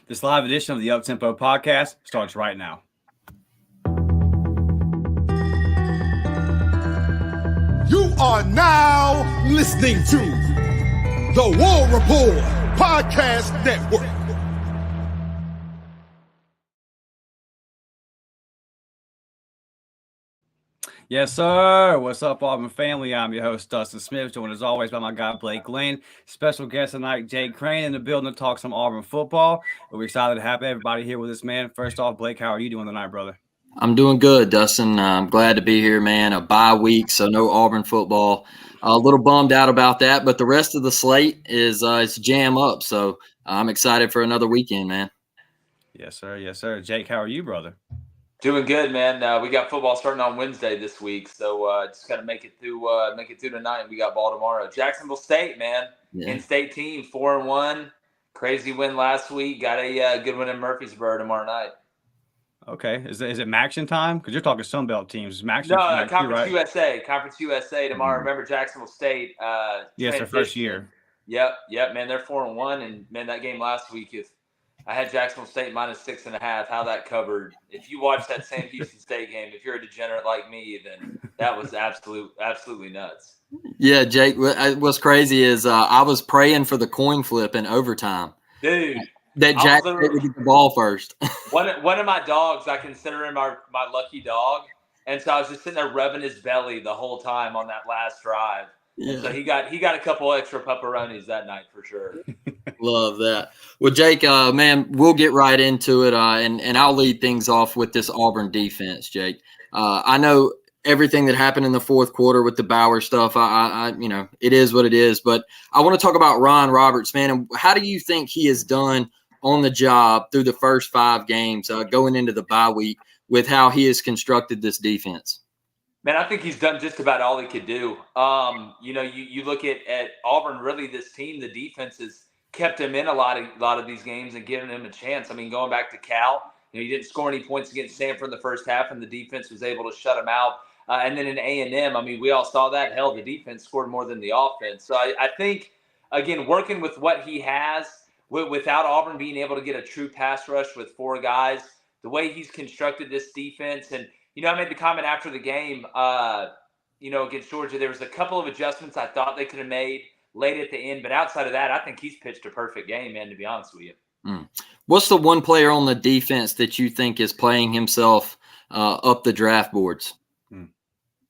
This live edition of the Uptempo podcast starts right now. You are now listening to the War Report Podcast Network. Yes, sir. What's up, Auburn family? I'm your host, Dustin Smith, joined as always by my guy, Blake Lane. Special guest tonight, Jake Crain, in the building to talk some Auburn football. We're excited to have everybody here with us, man. First off, Blake, how are you doing tonight, brother? I'm doing good, Dustin. I'm glad to be here, man. A bye week, so no Auburn football. A little bummed out about that, but the rest of the slate is it's jam up. So I'm excited for another weekend, man. Yes, sir. Yes, sir. Jake, how are you, brother? Doing good, man. We got football starting on Wednesday this week, so just got to make it through tonight. We got ball tomorrow. Jacksonville State, man, in-state team, 4-1, crazy win last week. Got a good win in Murfreesboro tomorrow night. Okay, is it Maction time? Because you're talking Sun Belt teams. Maction, no, Conference right? Conference USA tomorrow. Remember Jacksonville State? Yes, their first year. Yep, man. They're 4-1, and man, that game last week, if I had Jacksonville State -6.5. How that covered? If you watch that Sam Houston State game, if you're a degenerate like me, then that was absolutely nuts. Yeah, Jake. What's crazy is I was praying for the coin flip in overtime, dude. That Jack would get the ball first. one of my dogs, I consider him my lucky dog, and so I was just sitting there rubbing his belly the whole time on that last drive. Yeah. And so he got a couple extra pepperonis that night for sure. Love that. Well, Jake, man, we'll get right into it, and I'll lead things off with this Auburn defense, Jake. I know everything that happened in the fourth quarter with the Bauer stuff. I it is what it is. But I want to talk about Ron Roberts, man. And how do you think he has done on the job through the first 5 games, going into the bye week, with how he has constructed this defense? Man, I think he's done just about all he could do. You look at Auburn, really this team, the defense has kept him in a lot of these games and given him a chance. I mean, going back to Cal, he didn't score any points against Stanford in the first half, and the defense was able to shut him out. And then in A&M, I mean, we all saw that. Hell, the defense scored more than the offense. So I think, again, working with what he has, without Auburn being able to get a true pass rush with 4 guys, the way he's constructed this defense. And, I made the comment after the game, against Georgia, there was a couple of adjustments I thought they could have made late at the end. But outside of that, I think he's pitched a perfect game, man, to be honest with you. What's the one player on the defense that you think is playing himself up the draft boards?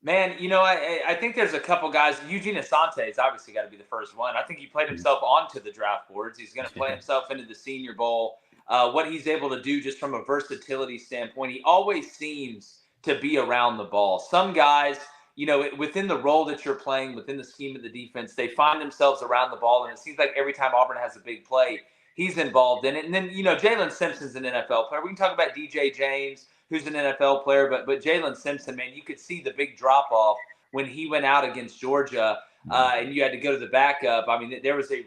Man, I think there's a couple guys. Eugene Asante's obviously got to be the first one. I think he played himself onto the draft boards. He's going to play himself into the Senior Bowl. What he's able to do just from a versatility standpoint, he always seems to be around the ball. Some guys, within the role that you're playing, within the scheme of the defense, they find themselves around the ball, and it seems like every time Auburn has a big play, he's involved in it. And then, Jalen Simpson's an NFL player. We can talk about DJ James, who's an NFL player, but Jalen Simpson, man, you could see the big drop-off when he went out against Georgia, and you had to go to the backup. I mean, there was I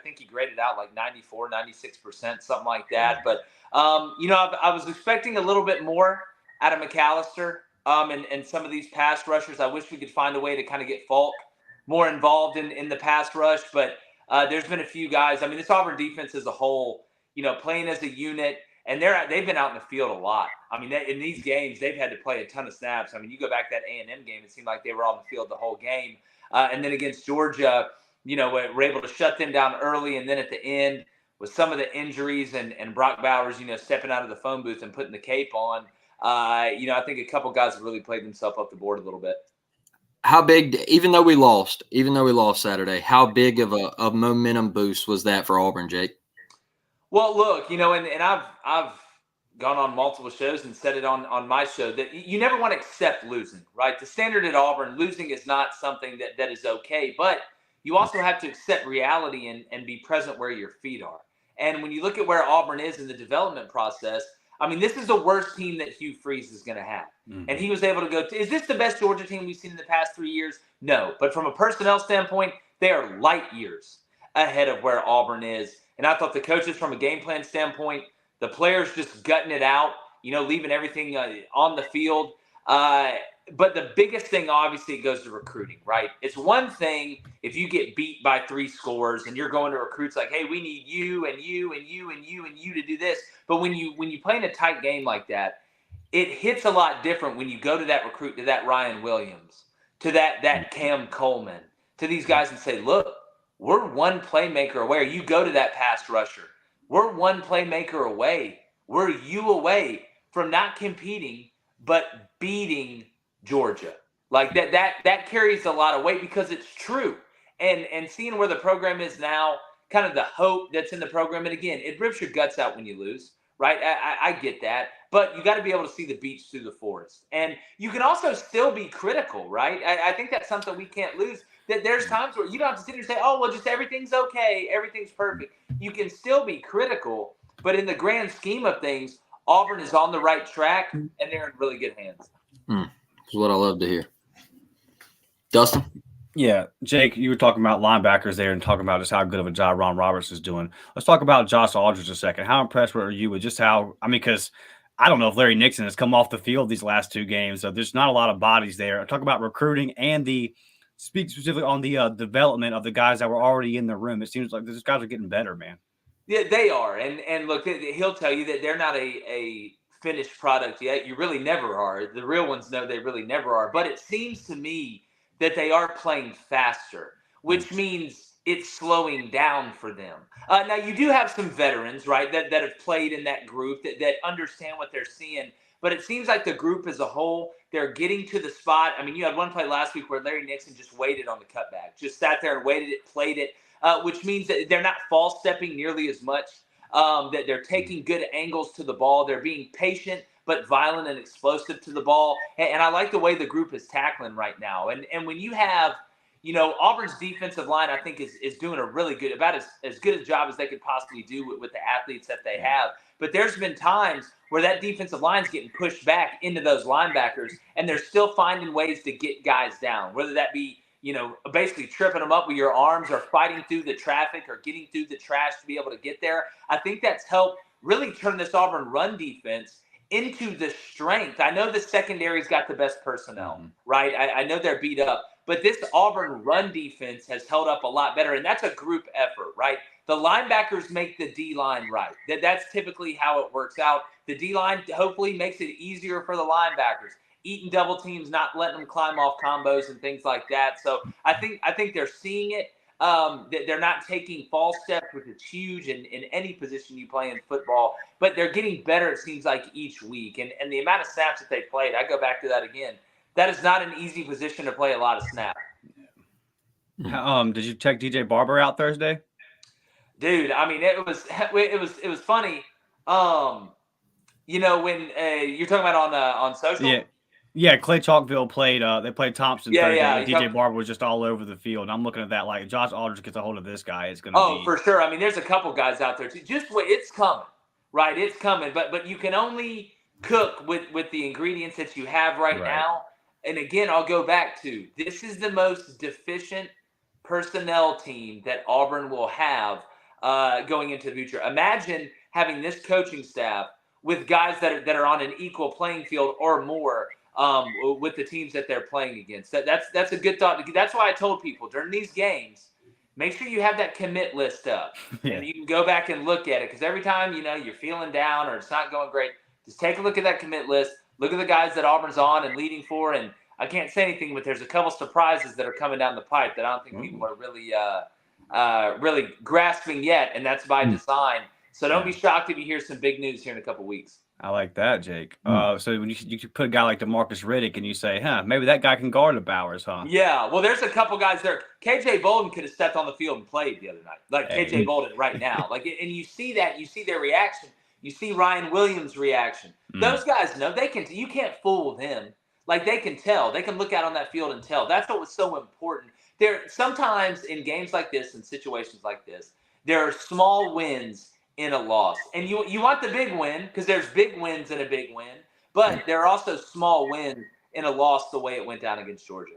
think he graded out like 94, 96%, something like that. But, I was expecting a little bit more out of McAllister and some of these pass rushers. I wish we could find a way to kind of get Falk more involved in the pass rush, but there's been a few guys. I mean, this Auburn defense as a whole, playing as a unit, and they've been out in the field a lot. I mean, in these games, they've had to play a ton of snaps. I mean, you go back to that A&M game, it seemed like they were on the field the whole game. And then against Georgia, we're able to shut them down early, and then at the end, with some of the injuries and Brock Bowers, stepping out of the phone booth and putting the cape on, I think a couple guys have really played themselves up the board a little bit. How big, even though we lost Saturday, how big of a momentum boost was that for Auburn, Jake? Well, look, and I've gone on multiple shows and said it on my show that you never want to accept losing, right? The standard at Auburn, losing is not something that is okay, but you also have to accept reality and be present where your feet are. And when you look at where Auburn is in the development process, I mean, this is the worst team that Hugh Freeze is going to have. Mm-hmm. And he was able to go – is this the best Georgia team we've seen in the past 3 years? No. But from a personnel standpoint, they are light years ahead of where Auburn is. And I thought the coaches, from a game plan standpoint, the players just gutting it out, leaving everything on the field. But the biggest thing, obviously, it goes to recruiting, right? It's one thing if you get beat by 3 scores and you're going to recruits like, hey, we need you and you and you and you and you to do this. But when you play in a tight game like that, it hits a lot different when you go to that recruit, to that Ryan Williams, to that Cam Coleman, to these guys and say, look, we're one playmaker away. Or you go to that pass rusher. We're one playmaker away. We're you away from not competing, but beating Georgia. Like that carries a lot of weight because it's true. And seeing where the program is now, kind of the hope that's in the program. And again, it rips your guts out when you lose, right? I get that. But you got to be able to see the beach through the forest. And you can also still be critical, right? I think that's something we can't lose. That there's times where you don't have to sit here and say, oh, well, just everything's okay. Everything's perfect. You can still be critical. But in the grand scheme of things, Auburn is on the right track, and they're in really good hands. That's what I love to hear. Dustin? Yeah, Jake, you were talking about linebackers there and talking about just how good of a job Ron Roberts is doing. Let's talk about Josh Aldridge a second. How impressed were you with just how – I mean, because I don't know if Larry Nixon has come off the field these last 2 games. So there's not a lot of bodies there. Talk about recruiting and speak specifically on the development of the guys that were already in the room. It seems like these guys are getting better, man. Yeah, they are. And look, he'll tell you that they're not a finished product yet. You really never are. The real ones know they really never are. But it seems to me that they are playing faster, which means it's slowing down for them. Now, you do have some veterans, right, that have played in that group that understand what they're seeing. But it seems like the group as a whole, they're getting to the spot. I mean, you had one play last week where Larry Nixon just waited on the cutback, just sat there and waited it, played it, which means that they're not false stepping nearly as much, that they're taking good angles to the ball. They're being patient but violent and explosive to the ball. And I like the way the group is tackling right now. And when you have, Auburn's defensive line, I think, is doing a really good, about as good a job as they could possibly do with the athletes that they have. But there's been times where that defensive line's getting pushed back into those linebackers, and they're still finding ways to get guys down, whether that be, basically tripping them up with your arms or fighting through the traffic or getting through the trash to be able to get there. I think that's helped really turn this Auburn run defense into the strength. I know the secondary's got the best personnel, right? I know they're beat up, but this Auburn run defense has held up a lot better, and that's a group effort, right? The linebackers make the D-line right. That's typically how it works out. The D-line hopefully makes it easier for the linebackers, eating double teams, not letting them climb off combos and things like that. So I think they're seeing it. They're not taking false steps, which is huge in any position you play in football, but they're getting better, it seems like, each week. And the amount of snaps that they played, I go back to that again. That is not an easy position to play a lot of snaps. Did you check DJ Barber out Thursday? Dude, I mean, it was funny. When you're talking about on social. Yeah, Clay Chalkville played. They played Thompson Thursday. Yeah. DJ Barber was just all over the field. And I'm looking at that like Josh Aldridge gets a hold of this guy. It's going to be. Oh, for sure. I mean, there's a couple guys out there too. Just wait, it's coming, right? It's coming. But you can only cook with the ingredients that you have right now. And again, I'll go back to this is the most deficient personnel team that Auburn will have going into the future. Imagine having this coaching staff with guys that are on an equal playing field or more. With the teams that they're playing against. That's a good thought. That's why I told people during these games, make sure you have that commit list up. And you can go back and look at it. Because every time, you're feeling down or it's not going great, just take a look at that commit list. Look at the guys that Auburn's on and leading for. And I can't say anything, but there's a couple surprises that are coming down the pipe that I don't think people are really grasping yet. And that's by design. So don't be shocked if you hear some big news here in a couple weeks. I like that, Jake. So when you put a guy like DeMarcus Riddick and you say, maybe that guy can guard the Bowers, huh? Yeah, well, there's a couple guys there. KJ Bolden could have stepped on the field and played the other night, like KJ Bolden right now. And you see that, you see their reaction. You see Ryan Williams' reaction. Those guys know they can. You can't fool them. Like they can tell. They can look out on that field and tell. That's what was so important. There sometimes in games like this and situations like this, there are small wins in a loss. And you want the big win because there's big wins in a big win, but there are also small wins in a loss the way it went down against Georgia.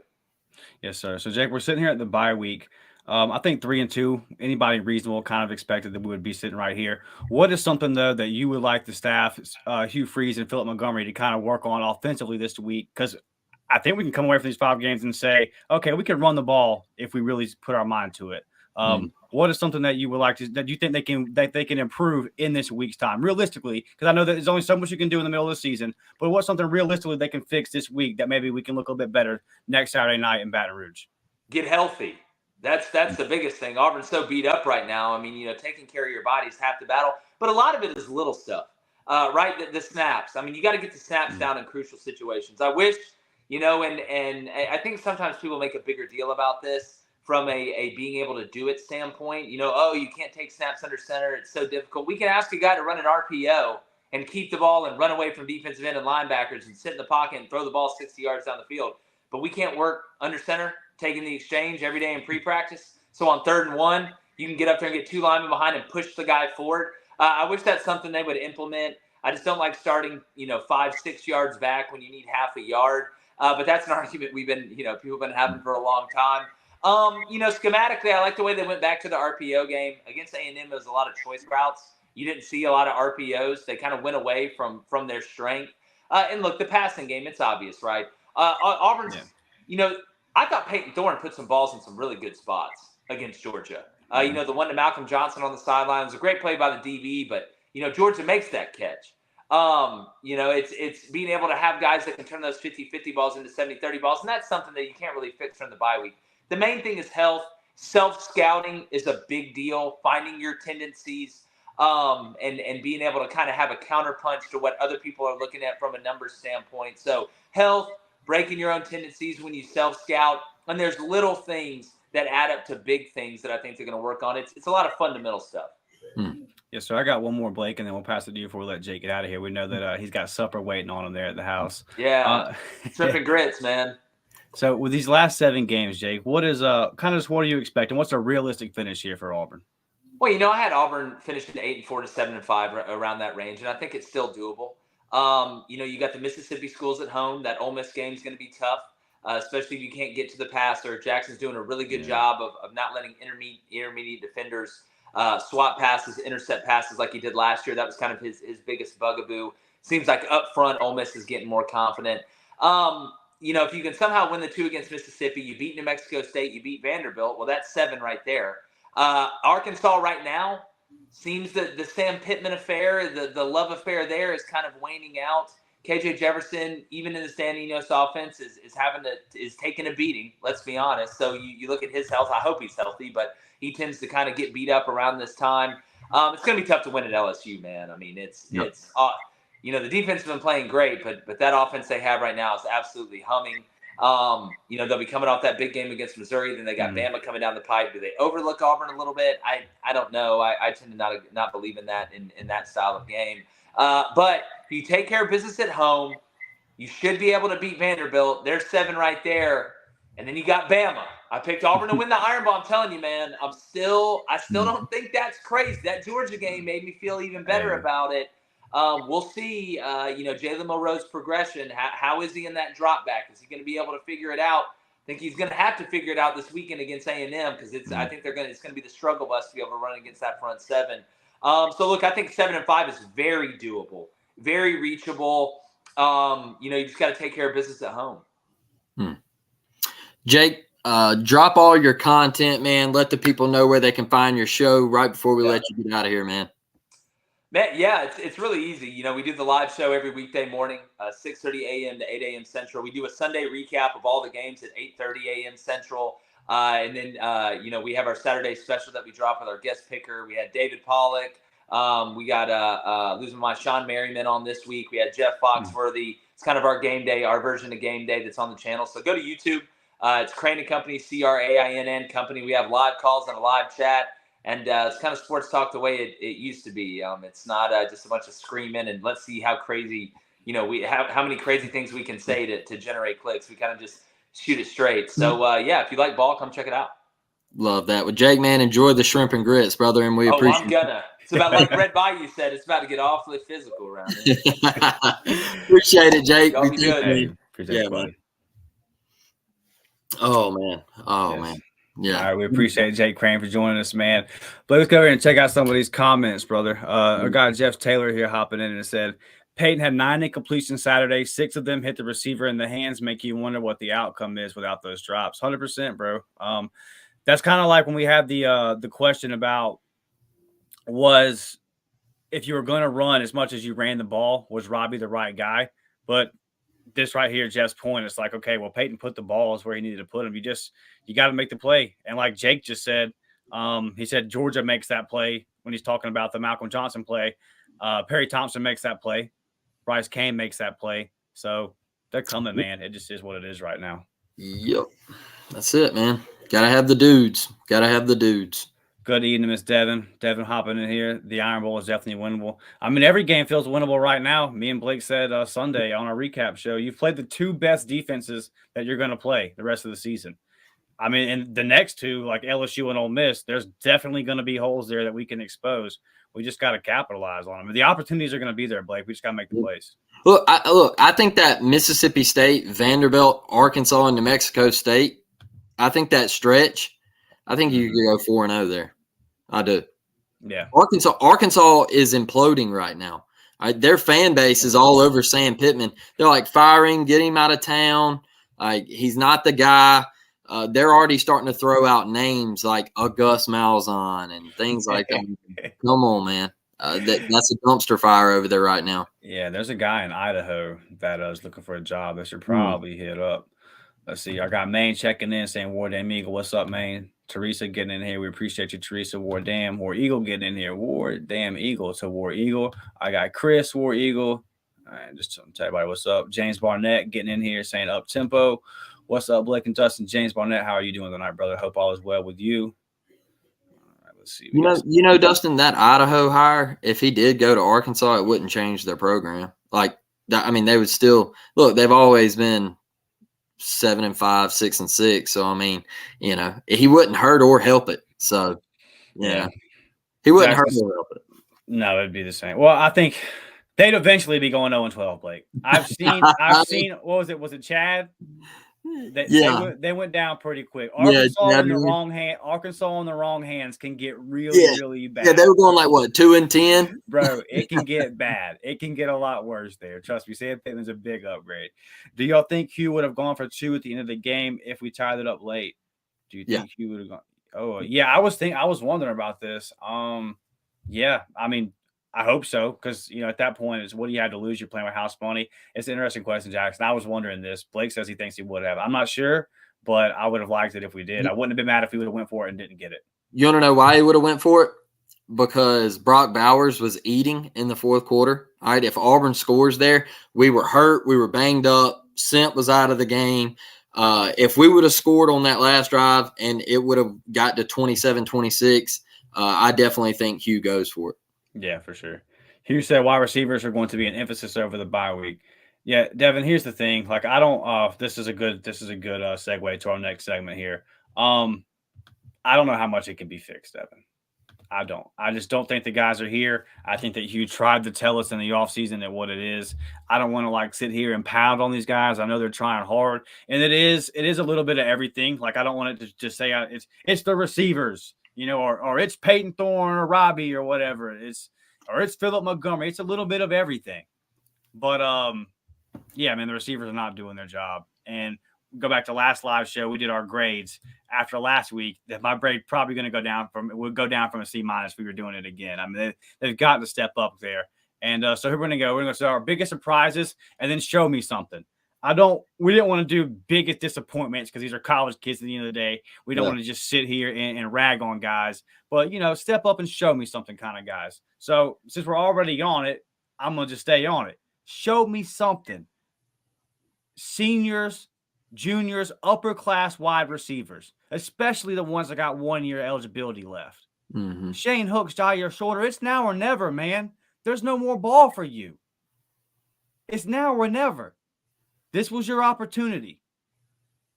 Yes, sir. So, Jake, we're sitting here at the bye week. I think 3-2, anybody reasonable kind of expected that we would be sitting right here. What is something, though, that you would like the staff, Hugh Freeze and Philip Montgomery, to kind of work on offensively this week? Because I think we can come away from these 5 games and say, okay, we can run the ball if we really put our mind to it. What is something that you would like that you think they can improve in this week's time, realistically? Because I know that there's only so much you can do in the middle of the season, but what's something realistically they can fix this week that maybe we can look a little bit better next Saturday night in Baton Rouge? Get healthy. That's the biggest thing. Auburn's so beat up right now. I mean, taking care of your body is half the battle, but a lot of it is little stuff, right? The snaps. I mean, you got to get the snaps down in crucial situations. I wish, and I think sometimes people make a bigger deal about this from a being able to do it standpoint. Oh, you can't take snaps under center. It's so difficult. We can ask a guy to run an RPO and keep the ball and run away from defensive end and linebackers and sit in the pocket and throw the ball 60 yards down the field. But we can't work under center, taking the exchange every day in pre-practice. So on 3rd and 1, you can get up there and get 2 linemen behind and push the guy forward. I wish that's something they would implement. I just don't like starting, 5-6 yards back when you need half a yard. But that's an argument people have been having for a long time. Schematically, I like the way they went back to the RPO game. Against A&M, there was a lot of choice routes. You didn't see a lot of RPOs. They kind of went away from their strength. And look, the passing game, it's obvious, right? Auburn's, I thought Peyton Thorne put some balls in some really good spots against Georgia. The one to Malcolm Johnson on the sideline was a great play by the DB, but, Georgia makes that catch. It's being able to have guys that can turn those 50-50 balls into 70-30 balls, and that's something that you can't really fix from the bye week. The main thing is health. Self-scouting is a big deal, finding your tendencies and being able to kind of have a counterpunch to what other people are looking at from a numbers standpoint. So health, breaking your own tendencies when you self-scout, and there's little things that add up to big things that I think they're going to work on. It's a lot of fundamental stuff. Yes, sir. I got one more, Blake, and then we'll pass it to you before we let Jake get out of here. We know that he's got supper waiting on him there at the house. Yeah, shrimp grits, man. So with these last 7 games, Jake, what is what are you expecting? What's a realistic finish here for Auburn? Well, I had Auburn finishing 8-4 to 7-5 around that range, and I think it's still doable. You got the Mississippi schools at home. That Ole Miss game is going to be tough, especially if you can't get to the passer. Jackson's doing a really good job of not letting intermediate defenders swap passes, intercept passes like he did last year. That was kind of his biggest bugaboo. Seems like up front, Ole Miss is getting more confident. If you can somehow win the 2 against Mississippi, you beat New Mexico State, you beat Vanderbilt. Well, that's 7 right there. Arkansas right now seems that the Sam Pittman affair, the love affair there is kind of waning out. KJ Jefferson, even in the San Diego offense, is taking a beating. Let's be honest. So you look at his health. I hope he's healthy, but he tends to kind of get beat up around this time. It's going to be tough to win at LSU, man. I mean, it's the defense has been playing great, but that offense they have right now is absolutely humming. They'll be coming off that big game against Missouri. Then they got Bama coming down the pipe. Do they overlook Auburn a little bit? I don't know. I tend to not believe in that in that style of game. But if you take care of business at home, you should be able to beat Vanderbilt. There's 7 right there. And then you got Bama. I picked Auburn to win the Iron Bowl. I'm telling you, man, I still don't think that's crazy. That Georgia game made me feel even better about it. We'll see, Jalen Monroe's progression. How is he in that drop back? Is he going to be able to figure it out? I think he's going to have to figure it out this weekend against A&M because I think it's going to be the struggle bus to be able to run against that front 7. So look, I think 7-5 is very doable, very reachable. You just got to take care of business at home. Jake, drop all your content, man. Let the people know where they can find your show right before we let you get out of here, man. Man, yeah, it's really easy. We do the live show every weekday morning, 6:30 a.m. to 8 a.m. Central. We do a Sunday recap of all the games at 8:30 a.m. Central. And then, we have our Saturday special that we drop with our guest picker. We had David Pollock. We got losing my Sean Merriman on this week. We had Jeff Foxworthy. It's kind of our game day, our version of game day that's on the channel. So go to YouTube. It's Crain and Company, Crainn Company. We have live calls and a live chat. And it's kind of sports talk the way it used to be. It's not just a bunch of screaming and let's see how crazy, how many crazy things we can say to generate clicks. We kind of just shoot it straight. So, if you like ball, come check it out. Love that. Well, Jake, man, enjoy the shrimp and grits, brother, and we appreciate it. It's about like Red Bayou said, it's about to get awfully physical around here. Appreciate it, Jake. Y'all be good. Hey, appreciate it, buddy. Oh, man. Yeah. All right, we appreciate Jake Crain for joining us, man. But let's go over and check out some of these comments, brother. Our guy Jeff Taylor here hopping in and said, Peyton had 9 incompletions Saturday. 6 of them hit the receiver in the hands, make you wonder what the outcome is without those drops. 100%, bro. That's kind of like when we had the question about was if you were going to run as much as you ran the ball, was Robbie the right guy? But this right here, Jeff's point, it's like, okay, well, Peyton put the balls where he needed to put them. You got to make the play. And like Jake just said, he said Georgia makes that play when he's talking about the Malcolm Johnson play. Perry Thompson makes that play. Bryce Kane makes that play. So they're coming, man. It just is what it is right now. Yep. That's it, man. Gotta have the dudes. Good evening, Miss Devin. Devin hopping in here. The Iron Bowl is definitely winnable. I mean, every game feels winnable right now. Me and Blake said Sunday on our recap show, you've played the 2 best defenses that you're going to play the rest of the season. I mean, and the next 2, like LSU and Ole Miss, there's definitely going to be holes there that we can expose. We just got to capitalize on them. The opportunities are going to be there, Blake. We just got to make the plays. Look, I think that Mississippi State, Vanderbilt, Arkansas, and New Mexico State, I think that stretch, I think you could go 4-0 there. I do. Yeah. Arkansas is imploding right now. Their fan base is all over Sam Pittman. They're like firing, get him out of town. Like he's not the guy. They're already starting to throw out names like Gus Malzahn and things like that. Come on, man. That's a dumpster fire over there right now. Yeah, there's a guy in Idaho that is looking for a job that should probably hit up. Let's see. I got Maine checking in saying War Damn Eagle. What's up, Maine? Teresa getting in here. We appreciate you, Teresa. War Eagle getting in here. War Damn Eagle to War Eagle. I got Chris, War Eagle. All right, just tell everybody what's up. James Barnett getting in here saying up tempo. What's up, Blake and Dustin? James Barnett, how are you doing tonight, brother? Hope all is well with you. All right, let's see. You know, Dustin, that Idaho hire, if he did go to Arkansas, it wouldn't change their program. Like, I mean, they would still look. They've always been 7-5, 6-6. So I mean, you know, he wouldn't hurt or help it. So yeah, he wouldn't hurt or help it. No, it'd be the same. Well, I think they'd eventually be going 0-12, Blake. I've seen. What was it? Was it Chad? They went down pretty quick. Arkansas in the wrong hand. Arkansas in the wrong hands can get really bad. Yeah, they were going like what 2-10, bro. It can get bad. It can get a lot worse there. Trust me. Sam Pittman's a big upgrade. Do y'all think Hugh would have gone for 2 at the end of the game if we tied it up late? Do you think Hugh would have gone? Oh yeah, I was wondering about this. Yeah, I mean, I hope so, because, you know, at that point, it's what do you have to lose? You're playing with house money. It's an interesting question, Jackson. I was wondering this. Blake says he thinks he would have. I'm not sure, but I would have liked it if we did. I wouldn't have been mad if he would have went for it and didn't get it. You want to know why he would have went for it? Because Brock Bowers was eating in the fourth quarter. All right, if Auburn scores there, we were hurt. We were banged up. Simp was out of the game. If we would have scored on that last drive and it would have got to 27-26, I definitely think Hugh goes for it. Yeah, for sure. Hugh said wide receivers are going to be an emphasis over the bye week. Yeah, Devin, here's the thing. Like, I don't this is a good segue to our next segment here. I don't know how much it can be fixed, Devin. I don't. I just don't think the guys are here. I think that Hugh tried to tell us in the offseason that what it is. I don't want to like sit here and pound on these guys. I know they're trying hard. And it is a little bit of everything. Like, I don't want it to just say it's the receivers. You know, or it's Peyton Thorne or Robbie or whatever. It's Philip Montgomery. It's a little bit of everything. But yeah, man, the receivers are not doing their job. And go back to last live show, we did our grades after last week. That my grade probably going to go down from a C-. We were doing it again. I mean, they've got to step up there. And so here we're going to go. We're going to say our biggest surprises and then show me something. We didn't want to do biggest disappointments because these are college kids at the end of the day. We don't want to just sit here and rag on guys, but, you know, step up and show me something kind of guys. So since we're already on it, I'm going to just stay on it. Show me something. Seniors, juniors, upper class wide receivers, especially the ones that got 1 year eligibility left. Mm-hmm. Shane Hook's Jair Shorter. It's now or never, man. There's no more ball for you. It's now or never. This was your opportunity.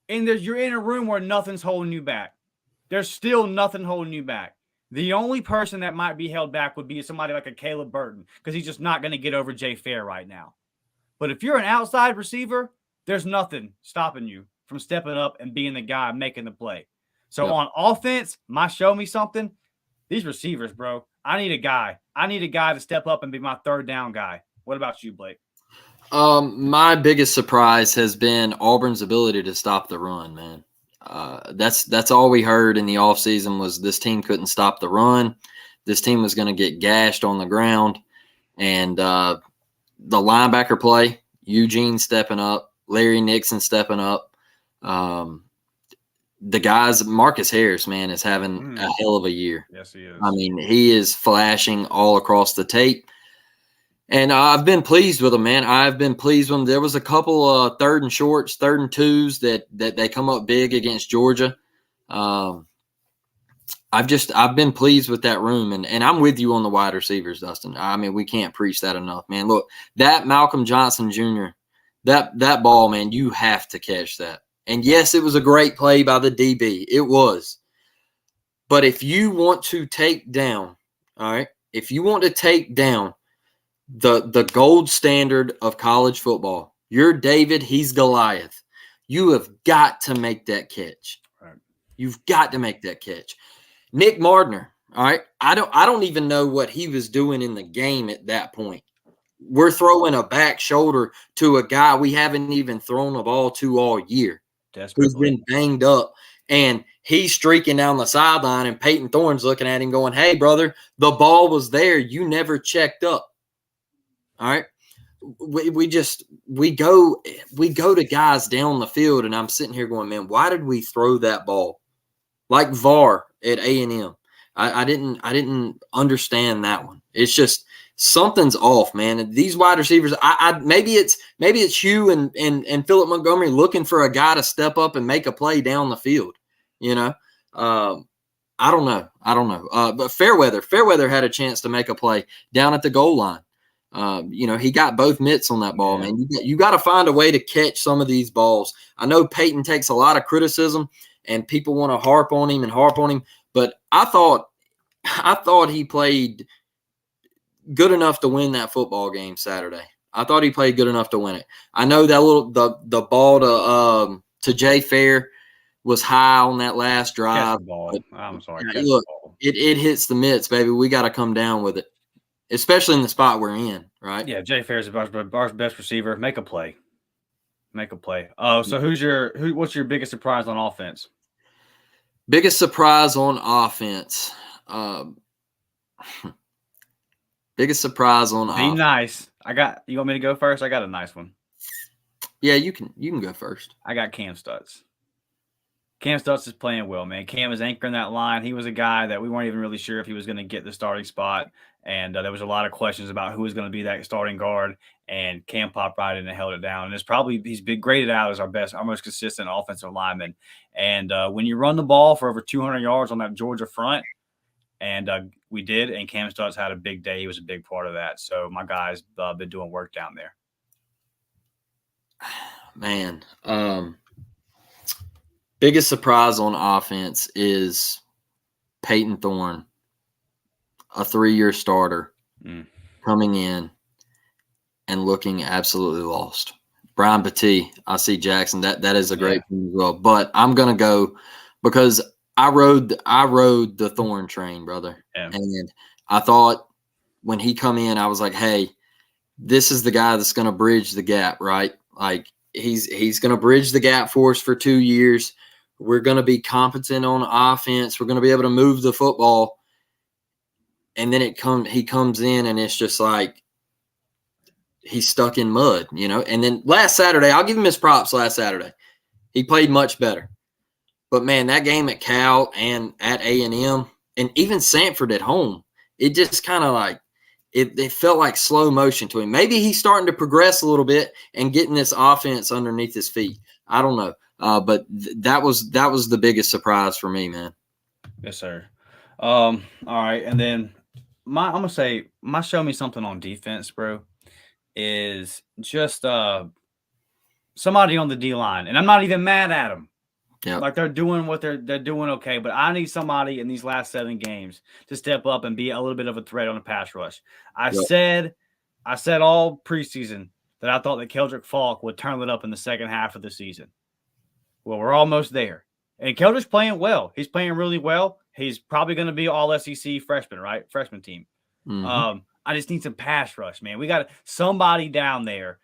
And you're in a room where nothing's holding you back. There's still nothing holding you back. The only person that might be held back would be somebody like a Caleb Burton because he's just not going to get over Jay Fair right now. But if you're an outside receiver, there's nothing stopping you from stepping up and being the guy making the play. So on offense, show me something. These receivers, bro, I need a guy. I need a guy to step up and be my third down guy. What about you, Blake? My biggest surprise has been Auburn's ability to stop the run, man. That's all we heard in the offseason was this team couldn't stop the run. This team was going to get gashed on the ground. And the linebacker play, Eugene stepping up, Larry Nixon stepping up. The guys, Marcus Harris, man, is having a hell of a year. Yes, he is. I mean, he is flashing all across the tape. And I've been pleased with him, man. I've been pleased with him. There was a couple of 3rd and shorts, 3rd and 2s that they come up big against Georgia. I've been pleased with that room, and I'm with you on the wide receivers, Dustin. I mean, we can't preach that enough, man. Look, that Malcolm Johnson Jr., that ball, man, you have to catch that. And yes, it was a great play by the DB. It was. But if you want to take down, all right, if you want to take down the gold standard of college football, you're David, he's Goliath. You have got to make that catch. Right. You've got to make that catch. Nick Mardner, all right, I don't even know what he was doing in the game at that point. We're throwing a back shoulder to a guy we haven't even thrown a ball to all year. Who's been banged up, and he's streaking down the sideline, and Peyton Thorne's looking at him going, hey, brother, the ball was there. You never checked up. All right. We go to guys down the field, and I'm sitting here going, man, why did we throw that ball? Like VAR at A&M. I didn't understand that one. It's just something's off, man. These wide receivers, maybe it's Hugh and Philip Montgomery looking for a guy to step up and make a play down the field. You know, I don't know. But Fairweather had a chance to make a play down at the goal line. He got both mitts on that ball, man. You got to find a way to catch some of these balls. I know Peyton takes a lot of criticism, and people want to harp on him, but I thought he played good enough to win that football game Saturday. I thought he played good enough to win it. I know that the ball to Jay Fair was high on that last drive. I'm sorry. Look, it hits the mitts, baby. We got to come down with it, especially in the spot we're in, right? Yeah, Jay Fair's our best receiver. Make a play. Oh, so what's your biggest surprise on offense? Biggest surprise on offense. Biggest surprise on offense. Be nice. You want me to go first? I got a nice one. Yeah, you can go first. I got Cam Stutz. Cam Stutz is playing well, man. Cam is anchoring that line. He was a guy that we weren't even really sure if he was going to get the starting spot. And there was a lot of questions about who was going to be that starting guard. And Cam popped right in and held it down. And he's been graded out as our most consistent offensive lineman. And when you run the ball for over 200 yards on that Georgia front, and we did, and Cam Stutz had a big day. He was a big part of that. So my guy's been doing work down there. Man, biggest surprise on offense is Peyton Thorne, a 3-year starter, coming in and looking absolutely lost. Brian Petit, I see Jackson. That is a great team as well. But I'm gonna go because I rode the Thorne train, brother. Yeah. And I thought when he come in, I was like, hey, this is the guy that's gonna bridge the gap, right? Like he's gonna bridge the gap for us for 2 years. We're gonna be competent on offense. We're gonna be able to move the football. And then he comes in and it's just like he's stuck in mud, you know. And then last Saturday, I'll give him his props last Saturday. He played much better. But, man, that game at Cal and at A&M and even Sanford at home, it just kind of like it felt like slow motion to him. Maybe he's starting to progress a little bit and getting this offense underneath his feet. I don't know. But that was the biggest surprise for me, man. Yes, sir. All right. And then I'm going to say my show me something on defense, bro, is just somebody on the D-line. And I'm not even mad at them. Yep. Like they're doing what they're doing okay, but I need somebody in these last 7 games to step up and be a little bit of a threat on the pass rush. I said all preseason that I thought that Keldrick Falk would turn it up in the second half of the season. Well, we're almost there. And Keldrick's playing well. He's playing really well. He's probably going to be all SEC freshman, right? Freshman team. Mm-hmm. I just need some pass rush, man. We got somebody down there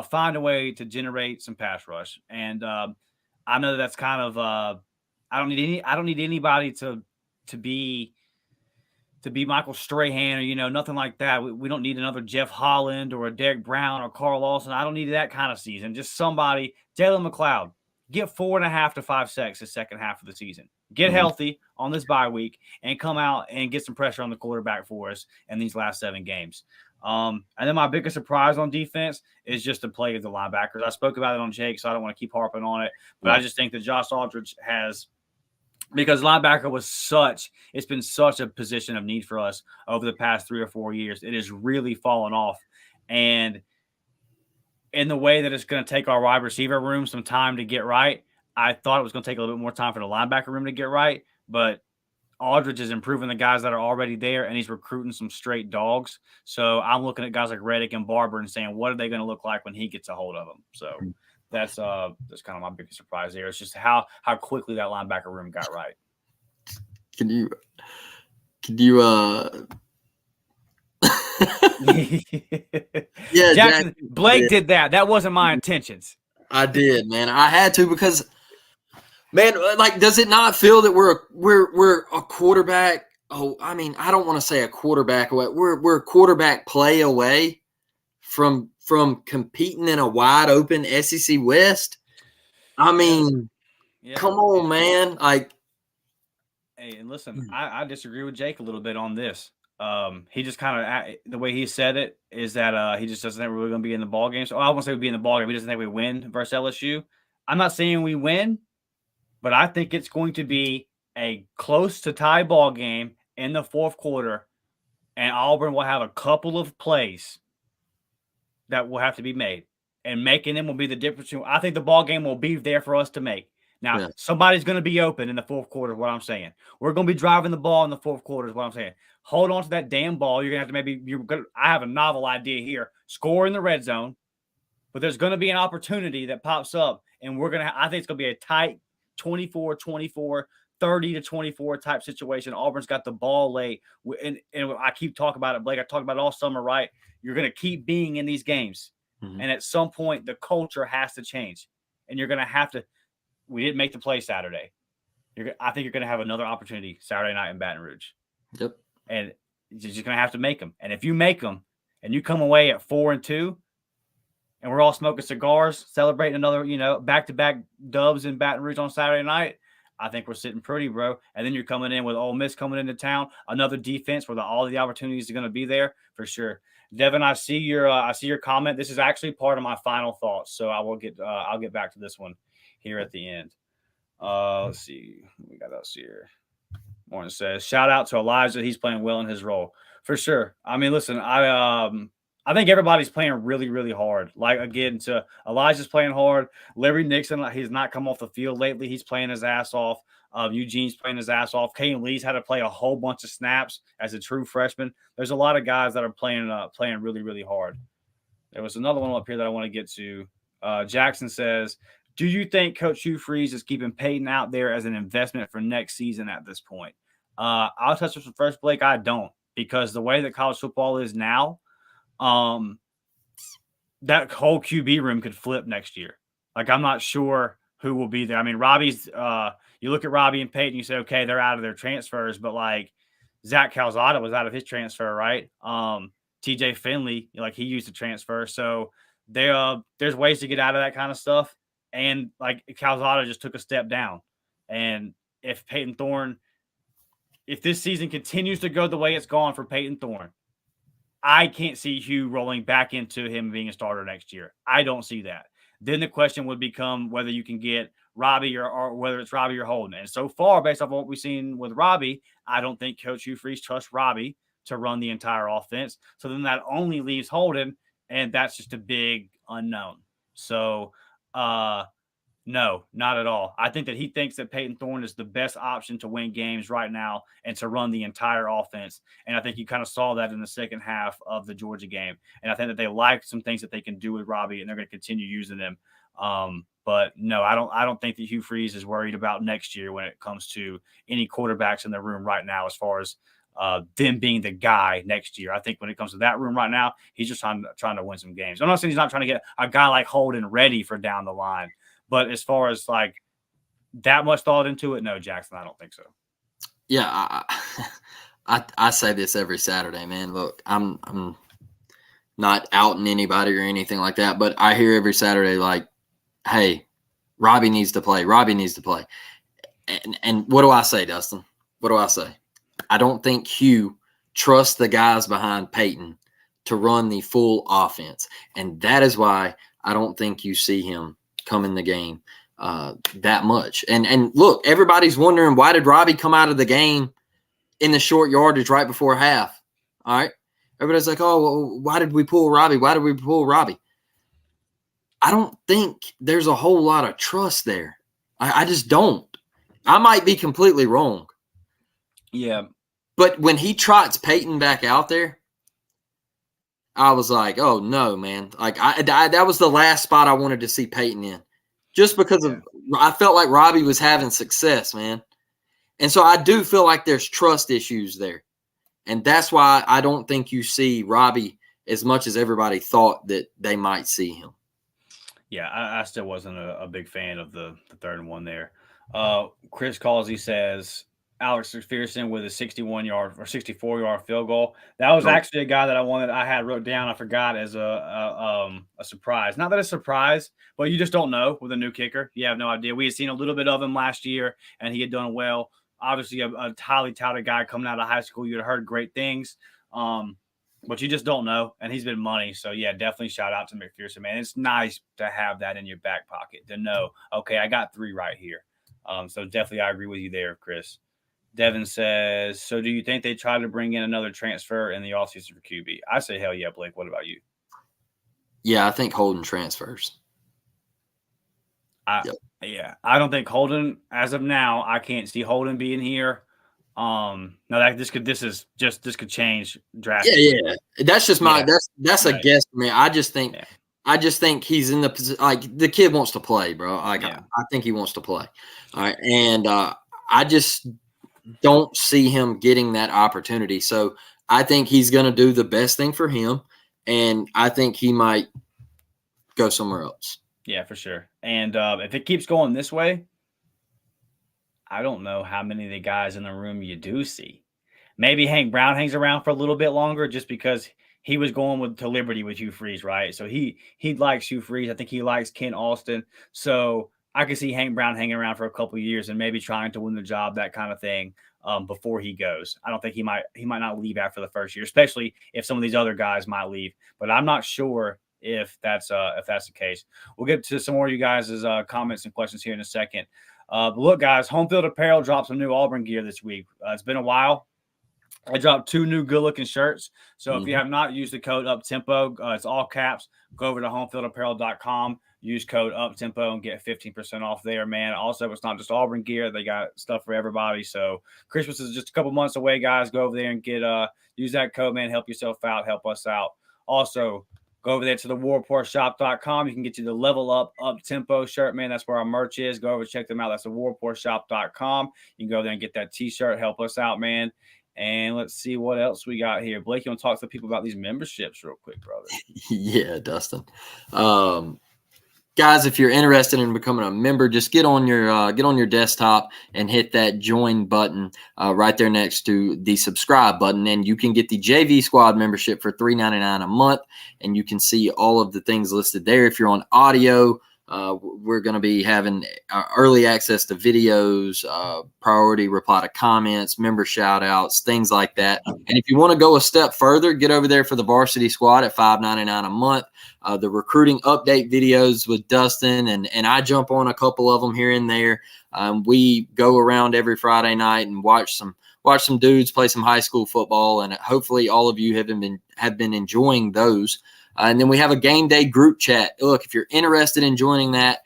find a way to generate some pass rush. And I know that's kind of I don't need anybody to be Michael Strahan or nothing like that. We don't need another Jeff Holland or a Derek Brown or Carl Lawson. I don't need that kind of season. Just somebody, Jalen McLeod, get 4.5 to 5 sacks the second half of the season. Get healthy on this bye week and come out and get some pressure on the quarterback for us in these last 7 games. And then my biggest surprise on defense is just the play of the linebackers. I spoke about it on Jake, so I don't want to keep harping on it. But I just think that Josh Aldridge has – because linebacker it's been such a position of need for us over the past 3 or 4 years. It has really fallen off. And in the way that it's going to take our wide receiver room some time to get right, I thought it was going to take a little bit more time for the linebacker room to get right. But Aldridge is improving the guys that are already there, and he's recruiting some straight dogs. So I'm looking at guys like Reddick and Barber and saying, what are they going to look like when he gets a hold of them? So that's kind of my biggest surprise there. It's just how quickly that linebacker room got right. Can you yeah, Jackson, Blake did that. That wasn't my intentions. I did, man. I had to because, man, like, does it not feel that we're a quarterback? Oh, I mean, I don't want to say a quarterback away. We're a quarterback play away from competing in a wide open SEC West. I mean, come on, man. Like, hey, and listen, I disagree with Jake a little bit on this. He just kind of, the way he said it is that he just doesn't think we're really going to be in the ball game. So I won't say we'll be in the ball game. He doesn't think we win versus LSU. I'm not saying we win, but I think it's going to be a close to tie ball game in the fourth quarter, and Auburn will have a couple of plays that will have to be made, and making them will be the difference. I think the ball game will be there for us to make. Now, somebody's going to be open in the fourth quarter is what I'm saying. We're going to be driving the ball in the fourth quarter is what I'm saying. Hold on to that damn ball. You're going to have to I have a novel idea here. Score in the red zone, but there's going to be an opportunity that pops up, and I think it's going to be a tight 24-24, 30-24 type situation. Auburn's got the ball late, and I keep talking about it, Blake. I talked about it all summer, right? You're going to keep being in these games, and at some point, the culture has to change, and you're going to have to. We didn't make the play Saturday. I think you're going to have another opportunity Saturday night in Baton Rouge. Yep. And you're just going to have to make them. And if you make them and you come away at 4-2 and we're all smoking cigars, celebrating another, back-to-back dubs in Baton Rouge on Saturday night, I think we're sitting pretty, bro. And then you're coming in with Ole Miss coming into town, another defense where all the opportunities are going to be there for sure. Devin, I see your comment. This is actually part of my final thoughts, so I'll get back to this one here at the end. Let's see. We got us here. Morning says, shout out to Elijah. He's playing well in his role. For sure. I mean, listen, I think everybody's playing really, really hard. Like, again, Elijah's playing hard. Larry Nixon, he's not come off the field lately. He's playing his ass off. Eugene's playing his ass off. Caden Lee's had to play a whole bunch of snaps as a true freshman. There's a lot of guys that are playing really, really hard. There was another one up here that I want to get to. Jackson says, do you think Coach Hugh Freeze is keeping Peyton out there as an investment for next season at this point? I'll touch this first, Blake. I don't, because the way that college football is now, that whole QB room could flip next year. Like, I'm not sure who will be there. I mean, Robbie's you look at Robbie and Peyton, you say, okay, they're out of their transfers, but like Zach Calzada was out of his transfer, right? TJ Finley, like, he used to transfer. So there's ways to get out of that kind of stuff. And like Calzada just took a step down. And if Peyton Thorne, if this season continues to go the way it's gone for Peyton Thorne, I can't see Hugh rolling back into him being a starter next year. I don't see that. Then the question would become whether you can get Robbie or whether it's Robbie or Holden. And so far, based off what we've seen with Robbie, I don't think Coach Hugh Freeze trusts Robbie to run the entire offense. So then that only leaves Holden, and that's just a big unknown. So, no, not at all. I think that he thinks that Peyton Thorne is the best option to win games right now and to run the entire offense. And I think you kind of saw that in the second half of the Georgia game. And I think that they like some things that they can do with Robbie, and they're going to continue using them. But no, I don't think that Hugh Freeze is worried about next year when it comes to any quarterbacks in the room right now, as far as them being the guy next year. I think when it comes to that room right now, he's just trying to win some games. I'm not saying he's not trying to get a guy like Holden ready for down the line, but as far as like that much thought into it, no, Jackson, I don't think so. Yeah, I say this every Saturday, man. Look, I'm not outing anybody or anything like that, but I hear every Saturday like, hey, Robbie needs to play. Robbie needs to play. And what do I say, Dustin? What do I say? I don't think Hugh trusts the guys behind Peyton to run the full offense. And that is why I don't think you see him come in the game that much. And look, everybody's wondering, why did Robbie come out of the game in the short yardage right before half? All right. Everybody's like, oh, well, why did we pull Robbie? Why did we pull Robbie? I don't think there's a whole lot of trust there. I just don't. I might be completely wrong. Yeah. But when he trots Peyton back out there, I was like, oh, no, man. Like, that was the last spot I wanted to see Peyton in. Just because I felt like Robbie was having success, man. And so I do feel like there's trust issues there. And that's why I don't think you see Robbie as much as everybody thought that they might see him. Yeah, I still wasn't a big fan of the 3rd and 1 there. Chris Causey says Alex McPherson with a 61-yard or 64-yard field goal. That was actually a guy that I had wrote down. I forgot as a surprise. Not that it's a surprise, but you just don't know with a new kicker. You have no idea. We had seen a little bit of him last year, and he had done well. Obviously, a highly touted guy coming out of high school. You had heard great things, but you just don't know. And he's been money. So, yeah, definitely shout out to McPherson, man. It's nice to have that in your back pocket to know, okay, I got 3 right here. So definitely I agree with you there, Chris. Devin says, so do you think they try to bring in another transfer in the offseason for QB? I say hell yeah, Blake. What about you? Yeah, I think Holden transfers. Yeah, I don't think Holden, as of now, I can't see Holden being here. This could change drastically. Yeah. That's just that's a guess for me. I just think he's in the position. Like, the kid wants to play, bro. Like, I think he wants to play. All right, and I just don't see him getting that opportunity. So I think he's going to do the best thing for him, and I think he might go somewhere else. Yeah, for sure. And if it keeps going this way, I don't know how many of the guys in the room you do see. Maybe Hank Brown hangs around for a little bit longer just because he was going to Liberty with Hugh Freeze, right? So he likes Hugh Freeze. I think he likes Ken Austin. So I could see Hank Brown hanging around for a couple of years and maybe trying to win the job, that kind of thing, before he goes. I don't think he might not leave after the first year, especially if some of these other guys might leave. But I'm not sure if that's the case. We'll get to some more of you guys' comments and questions here in a second. But look, guys, Home Field Apparel dropped some new Auburn gear this week. It's been a while. I dropped 2 new good-looking shirts. So if you have not used the code UPTEMPO, it's all caps. Go over to homefieldapparel.com. Use code UPTEMPO and get 15% off there, man. Also, it's not just Auburn gear. They got stuff for everybody. So Christmas is just a couple months away, guys. Go over there and use that code, man. Help yourself out. Help us out. Also, go over there to the warreportshop.com. You can get you the Level Up Tempo shirt, man. That's where our merch is. Go over, check them out. That's the warreportshop.com. You can go there and get that T-shirt. Help us out, man. And let's see what else we got here. Blake, you want to talk to people about these memberships real quick, brother? Yeah, Dustin. Guys, if you're interested in becoming a member, just get on your desktop and hit that join button right there next to the subscribe button, and you can get the JV Squad membership for $3.99 a month, and you can see all of the things listed there. If you're on audio, we're going to be having early access to videos, priority reply to comments, member shout outs, things like that. And if you want to go a step further, get over there for the Varsity Squad at $5.99 a month. The recruiting update videos with Dustin, and I jump on a couple of them here and there. We go around every Friday night and watch some dudes play some high school football, and hopefully all of you have been enjoying those. And then we have a game day group chat. Look, if you're interested in joining that,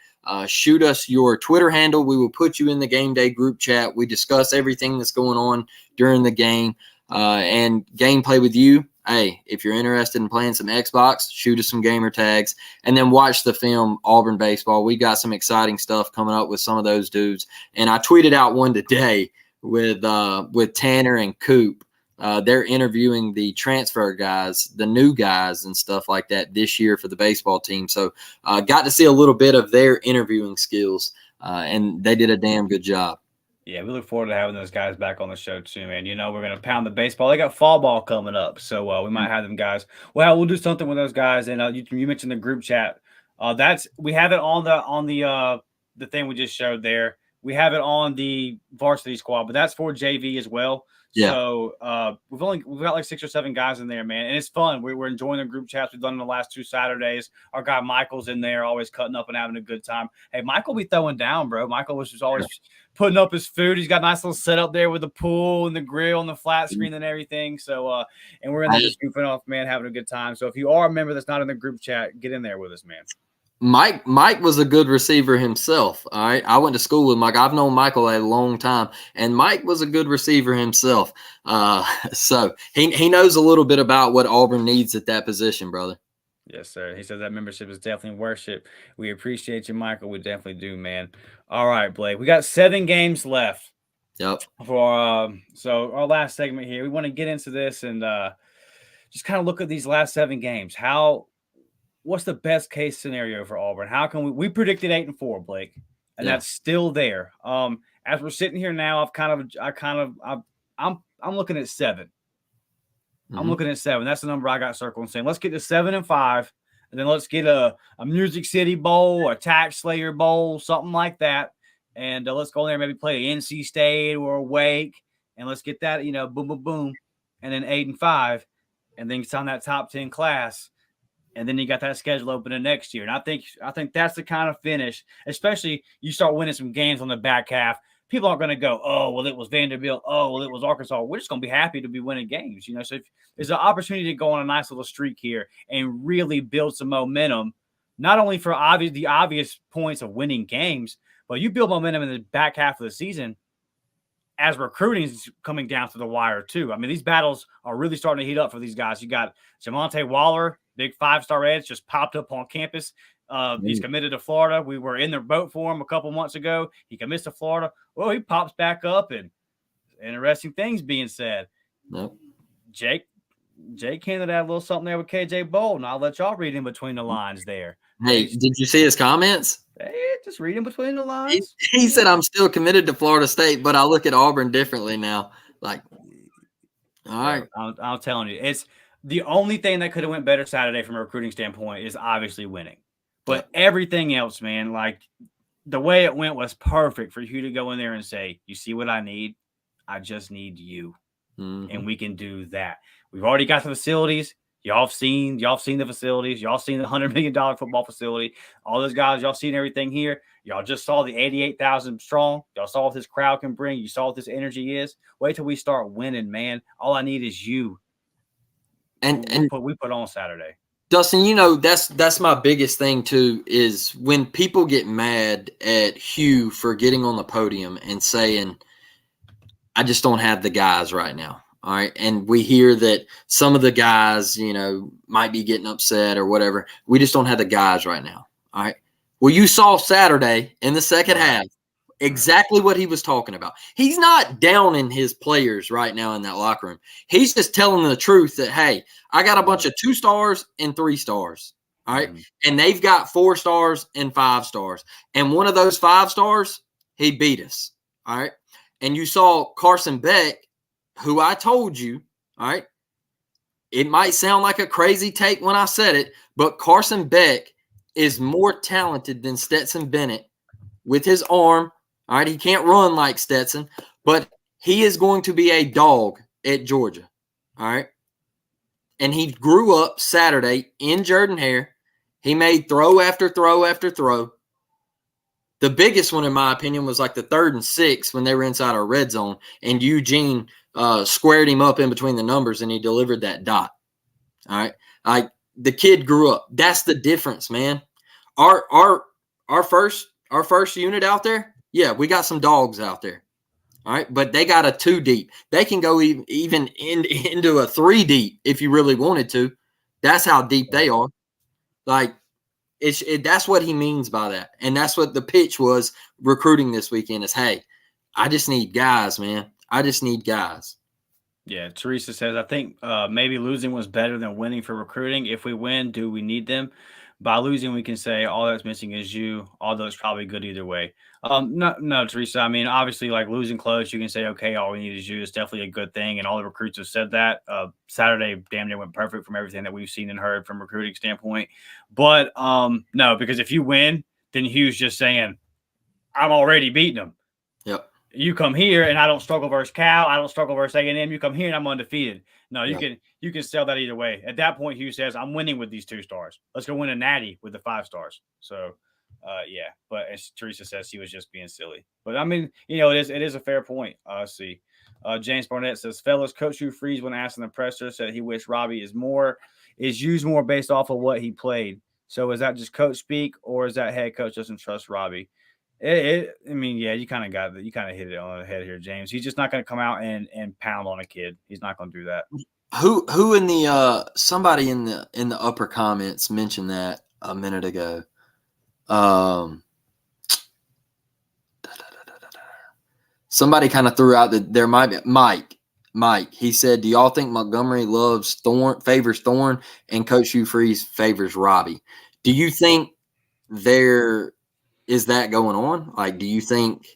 shoot us your Twitter handle. We will put you in the game day group chat. We discuss everything that's going on during the game and gameplay with you. Hey, if you're interested in playing some Xbox, shoot us some gamer tags, and then watch the film Auburn Baseball. We got some exciting stuff coming up with some of those dudes. And I tweeted out one today with Tanner and Coop. they're interviewing the transfer guys, the new guys and stuff like that this year for the baseball team. So got to see a little bit of their interviewing skills, and they did a damn good job. Yeah, we look forward to having those guys back on the show too, man. You know, we're going to pound the baseball. They got fall ball coming up, so we might have them guys. Well, we'll do something with those guys. And you mentioned the group chat. We have it on the thing we just showed there. We have it on the varsity squad, but that's for JV as well. Yeah. So we've got like 6 or 7 guys in there, man, and it's fun. We're enjoying the group chats we've done in the last 2 Saturdays. Our guy Michael's in there, always cutting up and having a good time. Hey, Michael be throwing down, bro. Michael was just always putting up his food. He's got a nice little setup there with the pool and the grill and the flat screen and everything. So and we're in there just goofing off, man, having a good time. So if you are a member that's not in the group chat, get in there with us, man. Mike was a good receiver himself. All right. I went to school with Mike. I've known Michael a long time, and Mike was a good receiver himself. So he knows a little bit about what Auburn needs at that position, brother. Yes, sir. He says that membership is definitely worship. We appreciate you, Michael. We definitely do, man. All right, Blake. We got 7 games left. Yep. For so our last segment here, we want to get into this and just kind of look at these last 7 games. What's the best case scenario for Auburn? How can we predicted 8-4, Blake, and that's still there. As we're sitting here now, I'm looking at 7. Mm-hmm. I'm looking at 7. That's the number I got circled and saying, let's get to 7-5, and then let's get a Music City Bowl, a Tax Slayer Bowl, something like that. And let's go in there, maybe play NC State or Wake, and let's get that, boom, boom, boom, and then 8-5, and then sign that top 10 class. And then you got that schedule opening next year. And I think that's the kind of finish, especially you start winning some games on the back half. People aren't going to go, oh, well, it was Vanderbilt. Oh, well, it was Arkansas. We're just going to be happy to be winning games. So if there's an opportunity to go on a nice little streak here and really build some momentum, not only for the obvious points of winning games, but you build momentum in the back half of the season as recruiting is coming down to the wire too. I mean, these battles are really starting to heat up for these guys. You got Jamonte Waller, big 5-star edge, just popped up on campus. He's committed to Florida. We were in the boat for him a couple months ago. He commits to Florida. Well, he pops back up, and interesting things being said. Nope. Jake handed out a little something there with KJ Bolden. I'll let y'all read in between the lines there. Hey, did you see his comments? Hey, just read in between the lines. He said, I'm still committed to Florida State, but I look at Auburn differently now. Like, all right. I'm telling you, it's the only thing that could have went better Saturday from a recruiting standpoint is obviously winning. But everything else, man, like the way it went was perfect for you to go in there and say, you see what I need? I just need you. Mm-hmm. And we can do that. We've already got the facilities. Y'all have seen the facilities. Y'all seen the $100 million football facility. All those guys, y'all seen everything here. Y'all just saw the 88,000 strong. Y'all saw what this crowd can bring. You saw what this energy is. Wait till we start winning, man. All I need is you. And we put on Saturday. Dustin, that's my biggest thing too, is when people get mad at Hugh for getting on the podium and saying, I just don't have the guys right now. All right. And we hear that some of the guys, might be getting upset or whatever. We just don't have the guys right now. All right. Well, you saw Saturday in the second half exactly what he was talking about. He's not downing his players right now in that locker room. He's just telling the truth that, hey, I got a bunch of 2 stars and 3 stars. All right. And they've got 4 stars and 5 stars. And one of those 5 stars, he beat us. All right. And you saw Carson Beck, who I told you, all right, it might sound like a crazy take when I said it, but Carson Beck is more talented than Stetson Bennett with his arm. All right, he can't run like Stetson, but he is going to be a dog at Georgia. All right. And he grew up Saturday in Jordan-Hare. He made throw after throw after throw. The biggest one, in my opinion, was like the 3rd and 6 when they were inside our red zone, and Eugene squared him up in between the numbers, and he delivered that dot. All right, like the kid grew up. That's the difference, man. Our first unit out there, yeah, we got some dogs out there. All right, but they got a 2 deep. They can go even into a 3 deep if you really wanted to. That's how deep they are. Like. That's what he means by that. And that's what the pitch was recruiting this weekend is, hey, I just need guys, man. I just need guys. Yeah, Teresa says, I think maybe losing was better than winning for recruiting. If we win, do we need them? By losing, we can say all that's missing is you, although it's probably good either way. No, Teresa. I mean, obviously, like losing close, you can say, okay, all we need is you. It's definitely a good thing. And all the recruits have said that. Saturday damn near went perfect from everything that we've seen and heard from recruiting standpoint. But no, because if you win, then Hugh's just saying, I'm already beating them. Yep. You come here and I don't struggle versus Cal. I don't struggle versus A&M. You come here and I'm undefeated. No, you can sell that either way. At that point, Hugh says, I'm winning with these 2 stars. Let's go win a natty with the 5 stars. So, yeah. But as Teresa says, he was just being silly. But I mean, it is a fair point. See. James Barnett says, fellas, Coach Hugh Freeze, when asked in the presser, said he wished Robbie is used more based off of what he played. So is that just coach speak, or is that head coach doesn't trust Robbie? I mean, yeah, you kind of got it. You kind of hit it on the head here, James. He's just not going to come out and pound on a kid. He's not going to do that. Who in the somebody in the upper comments mentioned that a minute ago. Somebody kind of threw out that there might be Mike. He said, "Do y'all think Montgomery favors Thorne, and Coach Hugh Freeze favors Robbie? Do you think there is that going on? Like, do you think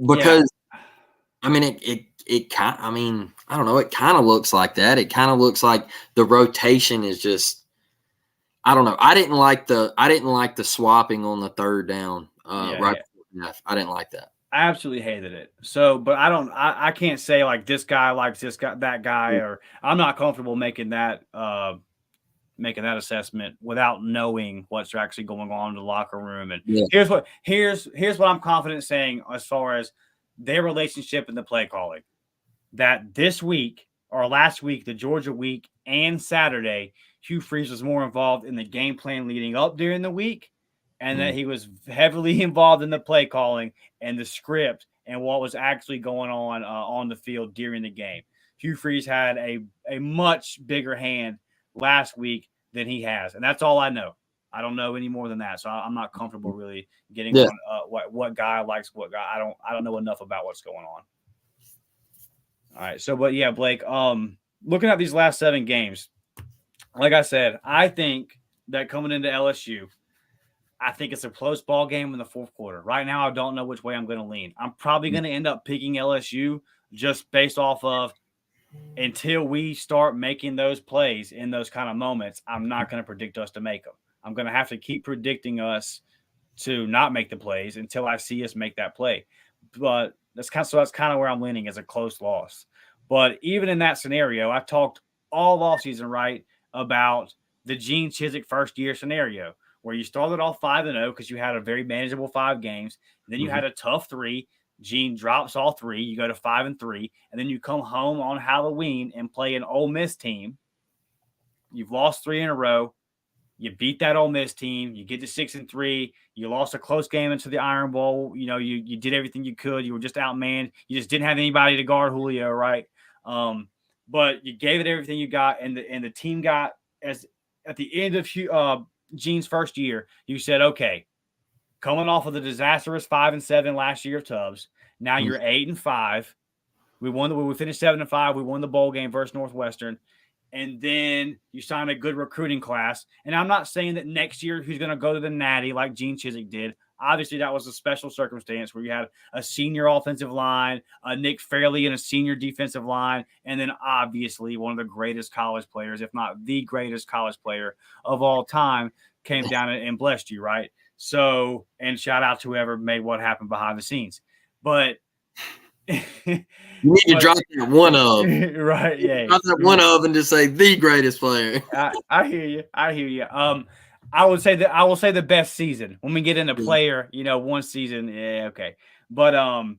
because I mean it kind I mean, I don't know, it kind of looks like that. It kind of looks like the rotation is just I don't know. I didn't like the swapping on the 3rd down right before half. I didn't like that. I absolutely hated it. So, but I can't say like this guy likes this guy, that guy, or I'm not comfortable making that assessment without knowing what's actually going on in the locker room. And here's what I'm confident saying as far as their relationship and the play calling. That this week or last week, the Georgia week and Saturday, Hugh Freeze was more involved in the game plan leading up during the week, and that he was heavily involved in the play calling and the script and what was actually going on the field during the game. Hugh Freeze had a much bigger hand last week than he has, and that's all I know. I don't know any more than that, so I'm not comfortable really getting on what guy likes what guy. I don't know enough about what's going on. All right, so but yeah, Blake. Looking at these last 7 games, like I said, I think that coming into LSU, I think it's a close ball game in the 4th quarter. Right now, I don't know which way I'm going to lean. I'm probably going to end up picking LSU just based off of until we start making those plays in those kind of moments. I'm not going to predict us to make them. I'm going to have to keep predicting us to not make the plays until I see us make that play. But that's kind of where I'm leaning, as a close loss. But even in that scenario, I talked all offseason, right, about the Gene Chizik first-year scenario, where you started off 5-0 because you had a very manageable 5 games. Then you had a tough 3. Gene drops all 3. You go to 5-3, and then you come home on Halloween and play an Ole Miss team. You've lost 3 in a row. You beat that Ole Miss team. You get to 6-3. You lost a close game into the Iron Bowl. You did everything you could. You were just outmanned. You just didn't have anybody to guard Julio, right? But you gave it everything you got, and the team got as at the end of Gene's first year. You said, okay, coming off of the disastrous 5-7 last year of Tubbs, now you're 8-5. We finished 7-5. We won the bowl game versus Northwestern. And then you sign a good recruiting class. And I'm not saying that next year he's going to go to the Natty like Gene Chizik did. Obviously, that was a special circumstance where you had a senior offensive line, Nick Fairley, and a senior defensive line, and then obviously one of the greatest college players, if not the greatest college player of all time, came down and blessed you, right? So, and shout out to whoever made what happen behind the scenes. But you need to drop that one of, right? Yeah, drop that one of, and just say the greatest player. I hear you. I will say the best season when we get into player. One season, yeah, okay. But I'm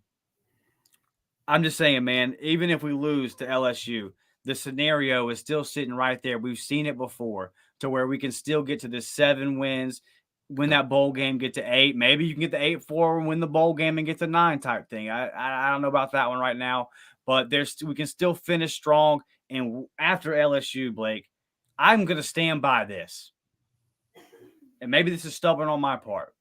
just saying, man. Even if we lose to LSU, the scenario is still sitting right there. We've seen it before, to where we can still get to the 7 wins. Win that bowl game, get to 8. Maybe you can get the 8-4 and win the bowl game and get to 9 type thing. I don't know about that one right now, but we can still finish strong. And after LSU, Blake, I'm going to stand by this. And maybe this is stubborn on my part.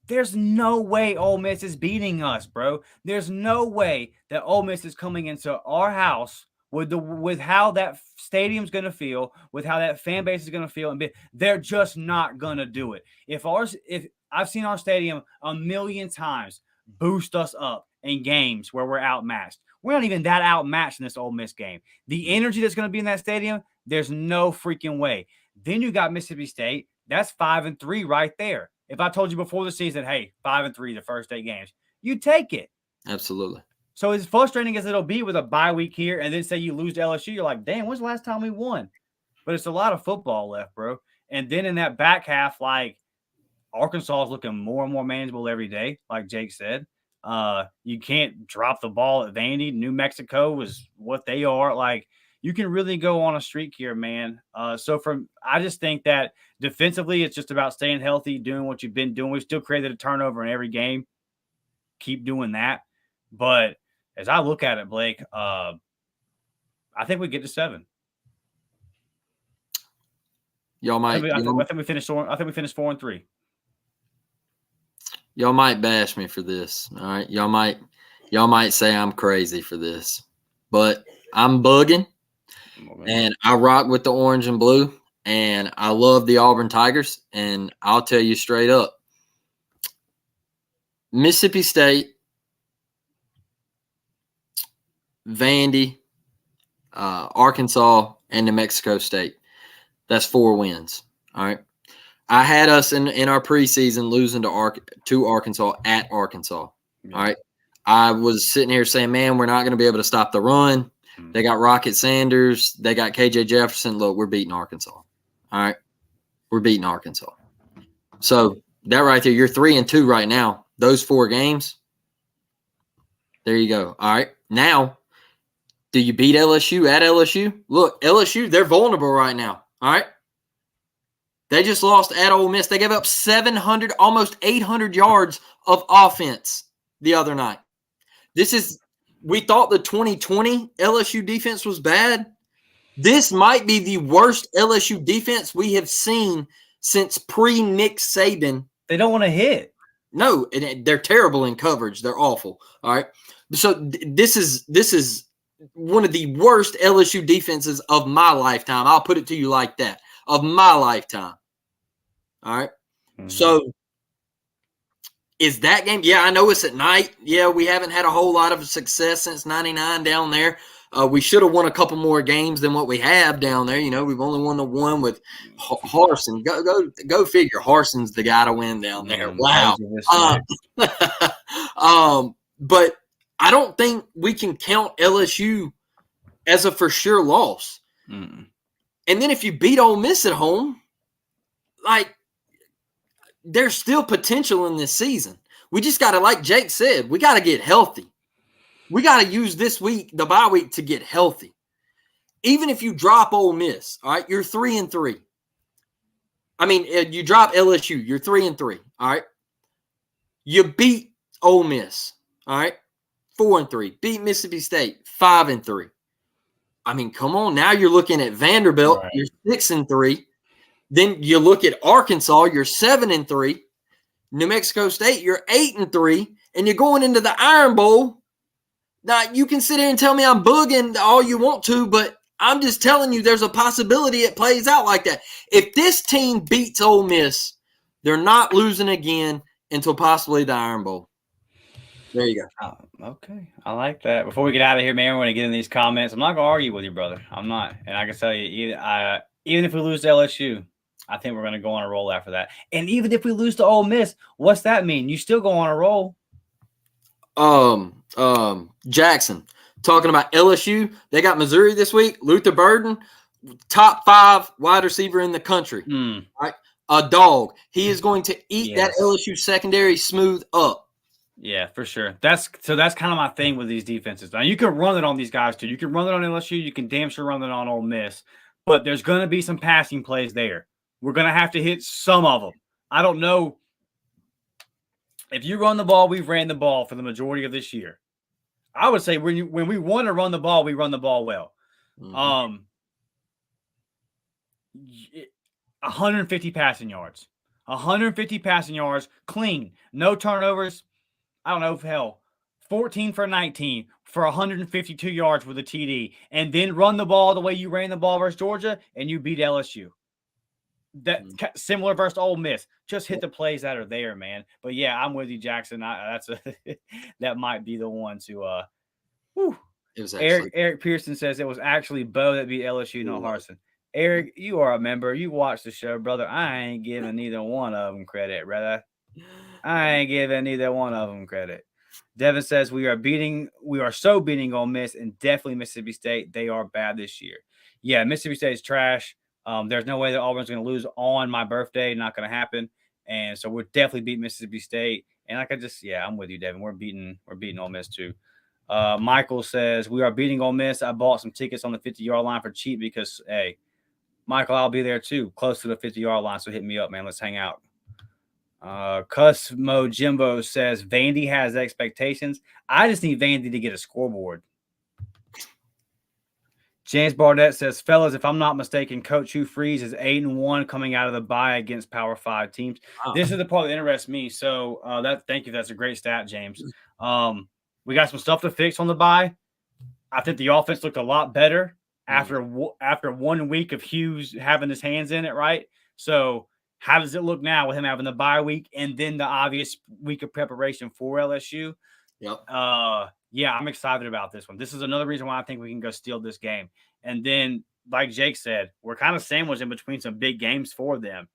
There's no way Ole Miss is beating us, bro. There's no way that Ole Miss is coming into our house with how that stadium's going to feel, with how that fan base is going to feel, and they're just not going to do it. If I've seen our stadium a million times boost us up in games where we're outmatched. We're not even that outmatched in this Ole Miss game. The energy that's going to be in that stadium, there's no freaking way. Then you got Mississippi State. That's 5-3 right there. If I told you before the season, hey, 5-3 the first 8 games, you take it. Absolutely. So as frustrating as it'll be with a bye week here, and then say you lose to LSU, you're like, damn, when's the last time we won? But it's a lot of football left, bro. And then in that back half, like Arkansas is looking more and more manageable every day, like Jake said. You can't drop the ball at Vandy. New Mexico is what they are. Like, you can really go on a streak here, man. I just think that defensively, it's just about staying healthy, doing what you've been doing. We still created a turnover in every game. Keep doing that. But as I look at it, Blake, I think we get to 7. Y'all might. I think we finished 4-3. Y'all might bash me for this. All right. Y'all might say I'm crazy for this, but I'm bugging, and I rock with the orange and blue, and I love the Auburn Tigers. And I'll tell you straight up, Mississippi State, Vandy, Arkansas, and New Mexico State. That's 4 wins. All right. I had us in our preseason losing to Arkansas at Arkansas. Yeah. All right. I was sitting here saying, man, we're not going to be able to stop the run. They got Rocket Sanders. They got KJ Jefferson. Look, we're beating Arkansas. All right. We're beating Arkansas. So that right there, you're 3-2 right now. Those 4 games. There you go. All right. Now, do you beat LSU at LSU? Look, LSU, they're vulnerable right now. All right. They just lost at Ole Miss. They gave up 700, almost 800 yards of offense the other night. We thought the 2020 LSU defense was bad. This might be the worst LSU defense we have seen since pre-Nick Saban. They don't want to hit. No, they're terrible in coverage. They're awful. All right. So this is one of the worst LSU defenses of my lifetime. I'll put it to you like that. Of my lifetime. All right. Mm-hmm. So is that game? Yeah, I know it's at night. Yeah, we haven't had a whole lot of success since 99 down there. We should have won a couple more games than what we have down there. You know, we've only won the one with Harsin. Go figure. Harsin's the guy to win down there. Wow. But I don't think we can count LSU as a for sure loss. Mm. And then if you beat Ole Miss at home, like, there's still potential in this season. We just got to, like Jake said, we got to get healthy. We got to use this week, the bye week, to get healthy. Even if you drop Ole Miss, all right, you're 3-3. I mean, you drop LSU, you're 3-3, all right? You beat Ole Miss, all right, 4-3. Beat Mississippi State, 5-3. I mean, come on. Now you're looking at Vanderbilt, right. You're 6-3. Then you look at Arkansas, you're 7-3. New Mexico State, you're 8-3. And you're going into the Iron Bowl. Now, you can sit here and tell me I'm bugging all you want to, but I'm just telling you there's a possibility it plays out like that. If this team beats Ole Miss, they're not losing again until possibly the Iron Bowl. There you go. Okay. I like that. Before we get out of here, man, we're going to get in these comments. I'm not going to argue with you, brother. I'm not. And I can tell you, even if we lose to LSU, I think we're going to go on a roll after that. And even if we lose to Ole Miss, what's that mean? You still go on a roll. Jackson, talking about LSU, they got Missouri this week. Luther Burden, top 5 wide receiver in the country. Right? A dog. He is going to eat that LSU secondary smooth up. Yeah, for sure. That's kind of my thing with these defenses. Now, you can run it on these guys too. You can run it on LSU. You can damn sure run it on Ole Miss. But there's going to be some passing plays there. We're going to have to hit some of them. I don't know. If you run the ball, we've ran the ball for the majority of this year. I would say when we want to run the ball, we run the ball well. Mm-hmm. 150 passing yards. 150 passing yards, clean, no turnovers. I don't know, hell, 14 for 19 for 152 yards with a TD, and then run the ball the way you ran the ball versus Georgia, and you beat LSU. That similar versus Ole Miss. Just hit the plays that are there, man. But yeah, I'm with you, Jackson. That might be the one to. It was actually Eric Pearson says it was actually Bo that beat LSU, not Harsin. Eric, you are a member. You watch the show, brother. I ain't giving neither one of them credit, brother. I ain't giving neither one of them credit. Devin says we are so beating Ole Miss and definitely Mississippi State. They are bad this year. Yeah, Mississippi State is trash. There's no way that Auburn's going to lose on my birthday. Not going to happen. And so we're definitely beating Mississippi State. And I'm with you, Devin. We're beating Ole Miss too. Michael says we are beating Ole Miss. I bought some tickets on the 50-yard line for cheap because, hey, Michael, I'll be there too, close to the 50-yard line. So hit me up, man. Let's hang out. Cusmo Jimbo says Vandy has expectations. I just need Vandy to get a scoreboard. James Barnett says, fellas, if I'm not mistaken, Coach Hugh Freeze is 8-1 coming out of the bye against Power 5 teams. Oh. This is the part that interests me. So thank you. That's a great stat, James. We got some stuff to fix on the bye. I think the offense looked a lot better after 1 week of Hughes having his hands in it, right? So how does it look now with him having the bye week and then the obvious week of preparation for LSU? Yep. Yeah, I'm excited about this one. This is another reason why I think we can go steal this game. And then, like Jake said, we're kind of sandwiched in between some big games for them.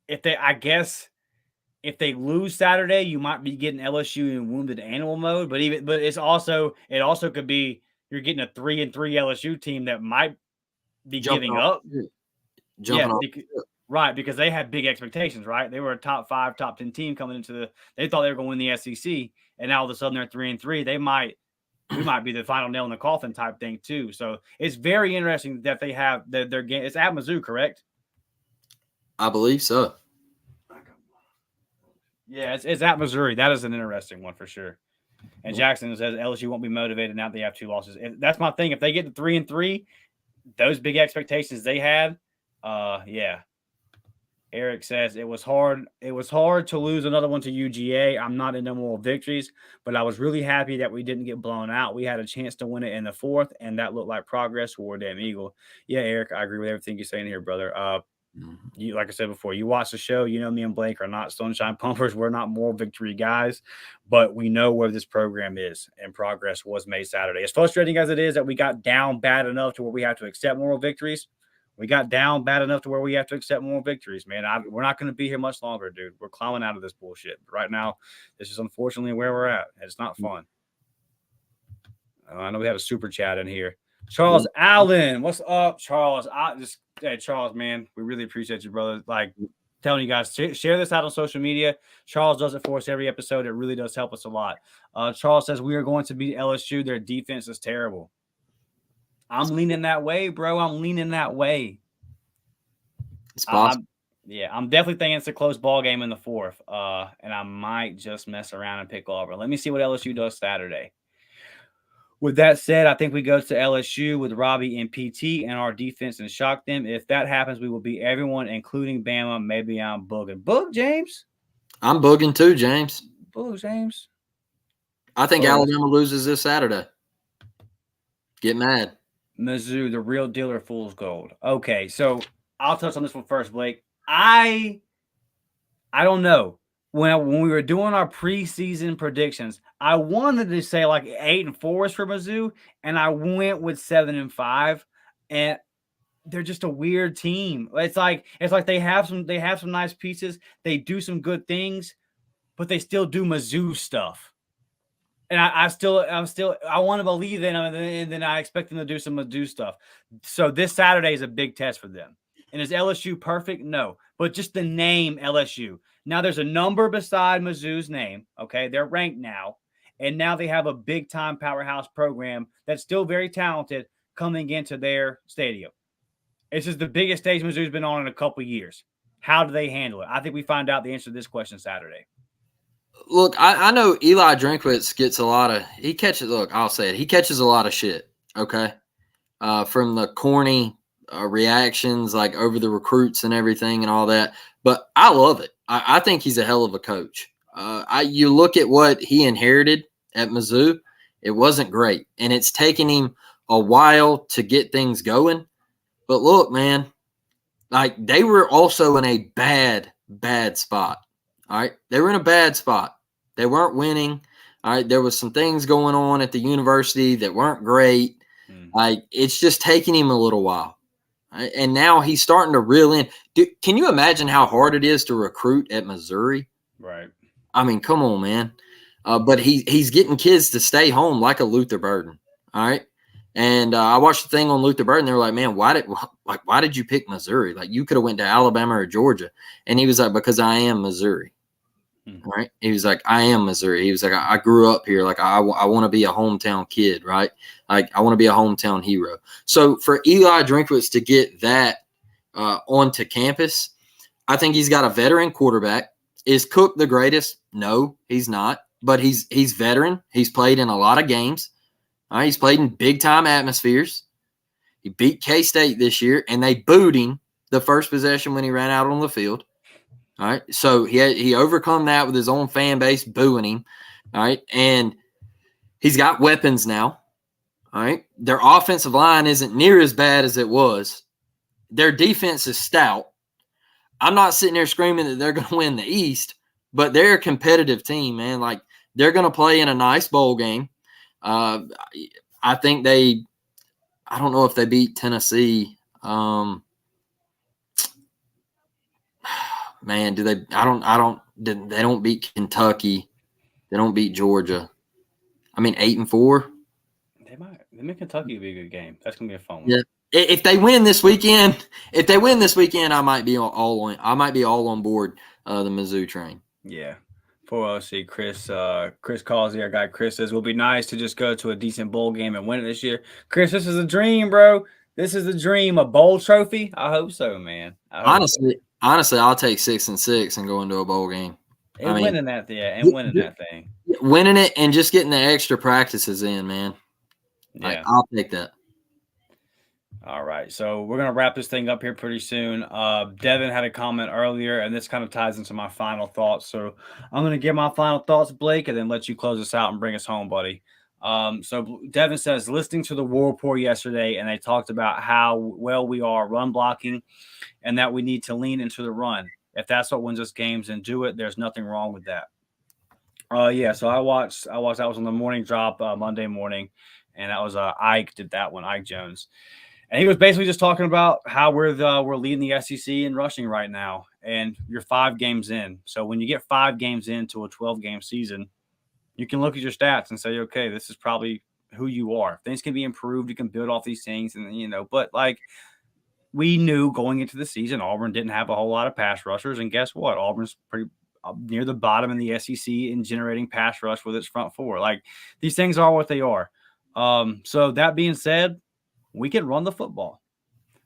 If they lose Saturday, you might be getting LSU in wounded animal mode. But it also could be you're getting a 3-3 LSU team that might be giving up. Right, because they had big expectations, right? They were a top 5, top 10 team coming into they thought they were going to win the SEC, and now all of a sudden they're 3-3. We might be the final nail in the coffin type thing too. So it's very interesting that they have their game. It's at Mizzou, correct? I believe so. Yeah, it's at Missouri. That is an interesting one for sure. And Jackson says LSU won't be motivated now they have 2 losses. That's my thing. If they get to 3-3, those big expectations they had, yeah. Eric says it was hard to lose another one to UGA. I'm not into moral victories, but I was really happy that we didn't get blown out. We had a chance to win it in the 4th, and that looked like progress for damn Eagle. Yeah, Eric, I agree with everything you're saying here, brother. You, like I said before, you watch the show. You know me and Blake are not Sunshine Pumpers. We're not moral victory guys, but we know where this program is, and progress was made Saturday. As frustrating as it is that we got down bad enough to where we have to accept moral victories, we got down bad enough to where we have to accept more victories, man. We're not going to be here much longer, dude. We're climbing out of this bullshit. But right now, this is unfortunately where we're at. It's not fun. I know we have a super chat in here. Charles Allen, what's up, Charles? Charles, man, we really appreciate you, brother. Like, telling you guys, share this out on social media. Charles does it for us every episode. It really does help us a lot. Charles says we are going to beat LSU. Their defense is terrible. I'm leaning that way, bro. I'm leaning that way. It's possible. I'm definitely thinking it's a close ball game in the 4th. And I might just mess around and pick Auburn. Let me see what LSU does Saturday. With that said, I think we go to LSU with Robbie and PT and our defense and shock them. If that happens, we will beat everyone, including Bama. Maybe I'm booging. Boog, James? I'm booging too, James. Boog, James? I think Alabama loses this Saturday. Get mad. Mizzou, the real deal or fool's gold. Okay, so I'll touch on this one first, Blake. I don't know. When we were doing our preseason predictions, I wanted to say like 8-4 is for Mizzou, and I went with 7-5, and they're just a weird team. It's like they have some nice pieces, they do some good things, but they still do Mizzou stuff. And I want to believe them, and then I expect them to do some Mizzou stuff. So this Saturday is a big test for them. And is LSU perfect? No. But just the name LSU. Now there's a number beside Mizzou's name. Okay, they're ranked now. And now they have a big-time powerhouse program that's still very talented coming into their stadium. This is the biggest stage Mizzou's been on in a couple of years. How do they handle it? I think we find out the answer to this question Saturday. Look, I know Eli Drinkwitz gets a lot of – I'll say it. He catches a lot of shit, okay, from the corny reactions like over the recruits and everything and all that. But I love it. I think he's a hell of a coach. You look at what he inherited at Mizzou, it wasn't great. And it's taken him a while to get things going. But look, man, like they were also in a bad spot. All right. They were in a bad spot. They weren't winning. All right. There was some things going on at the university that weren't great. Like it's just taking him a little while. Right? And now he's starting to reel in. Dude, can you imagine how hard it is to recruit at Missouri? Right. I mean, come on, man. But he's getting kids to stay home like a Luther Burden. All right. And I watched the thing on Luther Burden. They were like, man, why did you pick Missouri? Like you could have went to Alabama or Georgia. And he was like, because I am Missouri. All right. He was like, I am Missouri. He was like, I grew up here. Like I want to be a hometown kid. Right. Like I want to be a hometown hero. So for Eli Drinkwitz to get that onto campus, I think he's got a veteran quarterback. Is Cook the greatest? No, he's not. But he's veteran. He's played in a lot of games. All right, he's played in big-time atmospheres. He beat K-State this year, and they booed him the first possession when he ran out on the field. All right, so he overcome that with his own fan base booing him. All right, and he's got weapons now. All right, their offensive line isn't near as bad as it was. Their defense is stout. I'm not sitting there screaming that they're going to win the East, but they're a competitive team, man. Like they're going to play in a nice bowl game. I think I don't know if they beat Tennessee. Man, do they? They don't beat Kentucky. They don't beat Georgia. I mean, 8-4. They might. Kentucky would be a good game. That's gonna be a fun one. Yeah. If they win this weekend, I might be all on board the Mizzou train. Yeah. For OC, Chris calls here. Our guy Chris says, "Will be nice to just go to a decent bowl game and win it this year." Chris, this is a dream, bro. This is a dream. A bowl trophy? I hope so, man. Honestly, I'll take 6-6 and go into a bowl game. Winning that thing. Winning it and just getting the extra practices in, man. Yeah. Like, I'll take that. All right, so we're going to wrap this thing up here pretty soon. Devin had a comment earlier, and this kind of ties into my final thoughts. So I'm going to give my final thoughts, Blake, and then let you close us out and bring us home, buddy. So Devin says, listening to the War Report yesterday, and they talked about how well we are run blocking and that we need to lean into the run. If that's what wins us games, then do it. There's nothing wrong with that. Yeah, so I watched that was on the morning drop Monday morning, and that was Ike did that one, Ike Jones. And he was basically just talking about how we're leading the SEC in rushing right now, and you're 5 games in. So when you get 5 games into a 12-game season, you can look at your stats and say, okay, this is probably who you are. Things can be improved. You can build off these things, and but like we knew going into the season, Auburn didn't have a whole lot of pass rushers, and guess what? Auburn's pretty near the bottom in the SEC in generating pass rush with its front four. Like these things are what they are. So that being said, we can run the football.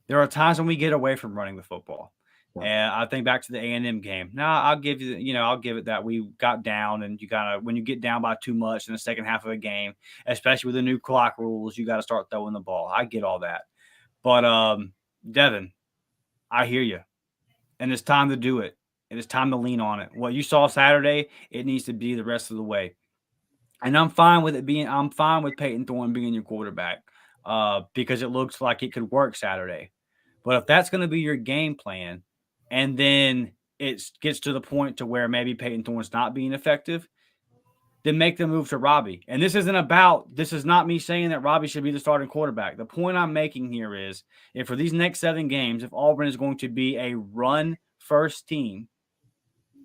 There are times when we get away from running the football. And I think back to the A&M game. Now I'll give it that we got down, and when you get down by too much in the second half of a game, especially with the new clock rules, you got to start throwing the ball. I get all that. But Devin, I hear you. And it's time to do it. And it's time to lean on it. What you saw Saturday, it needs to be the rest of the way. And I'm fine with Peyton Thorne being your quarterback. Because it looks like it could work Saturday. But if that's going to be your game plan, and then it gets to the point to where maybe Peyton Thorne's not being effective, then make the move to Robbie. And this is not me saying that Robbie should be the starting quarterback. The point I'm making here is, if for these next 7 games, if Auburn is going to be a run-first team,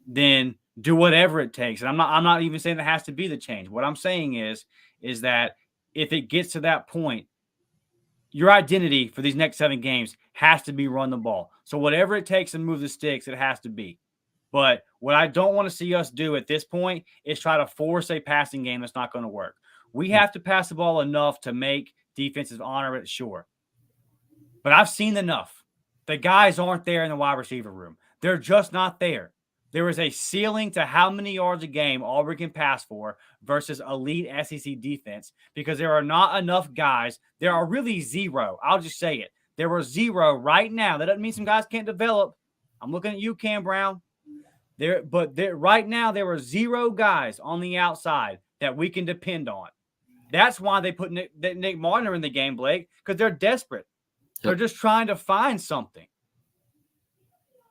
then do whatever it takes. And I'm not even saying that has to be the change. What I'm saying is that if it gets to that point, your identity for these next 7 games has to be run the ball. So whatever it takes to move the sticks, it has to be. But what I don't want to see us do at this point is try to force a passing game that's not going to work. We have to pass the ball enough to make defenses honor it, sure. But I've seen enough. The guys aren't there in the wide receiver room. They're just not there. There is a ceiling to how many yards a game Auburn can pass for versus elite SEC defense, because there are not enough guys. There are really 0. I'll just say it. There were 0 right now. That doesn't mean some guys can't develop. I'm looking at you, Cam Brown. Right now, there were 0 guys on the outside that we can depend on. That's why they put Nick Martin in the game, Blake, because they're desperate. Yep. They're just trying to find something.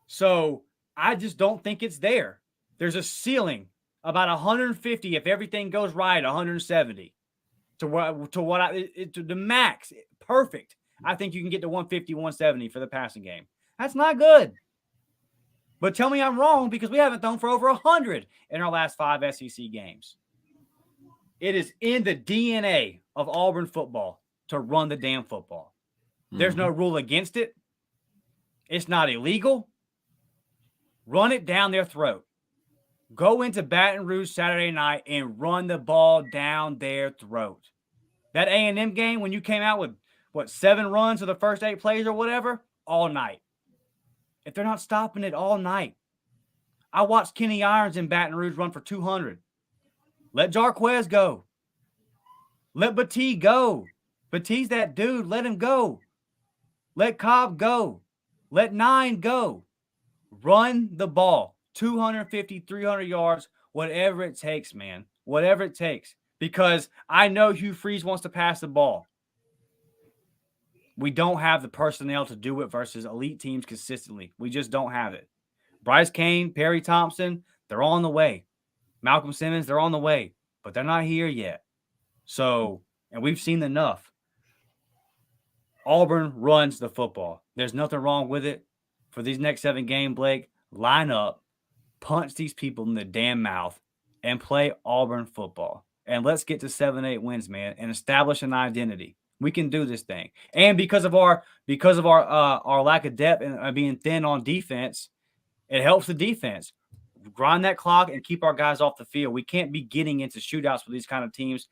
So I just don't think it's there. There's a ceiling about 150 if everything goes right, 170 to the max. Perfect. I think you can get to 150, 170 for the passing game. That's not good. But tell me I'm wrong, because we haven't thrown for over 100 in our last 5 SEC games. It is in the DNA of Auburn football to run the damn football. There's no rule against it. It's not illegal. Run it down their throat. Go into Baton Rouge Saturday night and run the ball down their throat. That A&M game, when you came out with 7 runs of the first 8 plays or whatever, all night. If they're not stopping it all night. I watched Kenny Irons in Baton Rouge run for 200. Let Jarquez go. Let Batee go. Batee's that dude. Let him go. Let Cobb go. Let 9 go. Run the ball. 250, 300 yards, whatever it takes, man. Whatever it takes. Because I know Hugh Freeze wants to pass the ball. We don't have the personnel to do it versus elite teams consistently. We just don't have it. Bryce Kane, Perry Thompson, they're on the way. Malcolm Simmons, they're on the way, but they're not here yet. So, and we've seen enough. Auburn runs the football. There's nothing wrong with it. For these next 7 games, Blake, line up, punch these people in the damn mouth, and play Auburn football. And let's get to 7-8 wins, man, and establish an identity. We can do this thing. And because of our lack of depth and being thin on defense, it helps the defense. Grind that clock and keep our guys off the field. We can't be getting into shootouts with these kind of teams.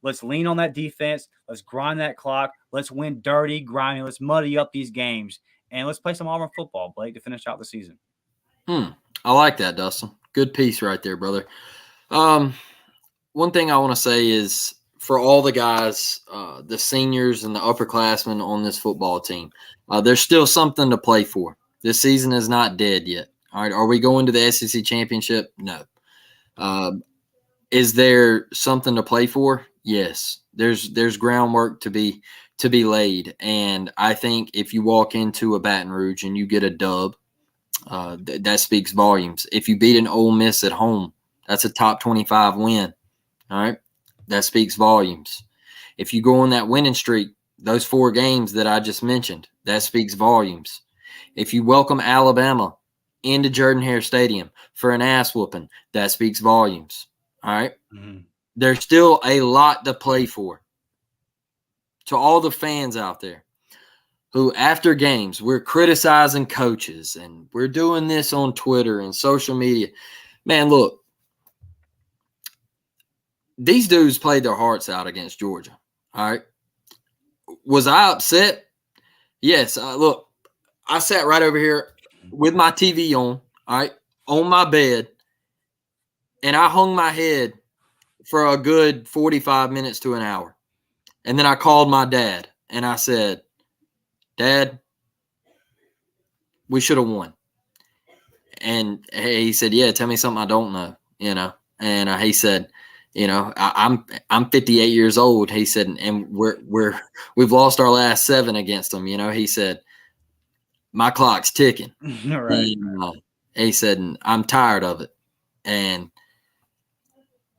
Let's lean on that defense. Let's grind that clock. Let's win dirty, grimy. Let's muddy up these games. And let's play some Auburn football, Blake, to finish out the season. I like that, Dustin. Good piece right there, brother. One thing I want to say is, for all the guys, the seniors and the upperclassmen on this football team, there's still something to play for. This season is not dead yet. All right, are we going to the SEC championship? No. Is there something to play for? Yes. There's groundwork to be laid, and I think if you walk into a Baton Rouge and you get a dub, that speaks volumes. If you beat an Ole Miss at home, that's a top 25 win. All right. That speaks volumes. If you go on that winning streak, those 4 games that I just mentioned, that speaks volumes. If you welcome Alabama into Jordan-Hare Stadium for an ass whooping, that speaks volumes. All right? Mm-hmm. There's still a lot to play for. To all the fans out there who, after games, we're criticizing coaches and we're doing this on Twitter and social media. Man, look. These dudes played their hearts out against Georgia, all right? Was I upset? Yes. Look, I sat right over here with my TV on, all right, on my bed, and I hung my head for a good 45 minutes to an hour. And then I called my dad, and I said, Dad, we should have won. And he said, yeah, tell me something I don't know, And he said, I'm 58 years old. He said, and we've lost our last 7 against them. He said, my clock's ticking. Right. He said, and I'm tired of it. And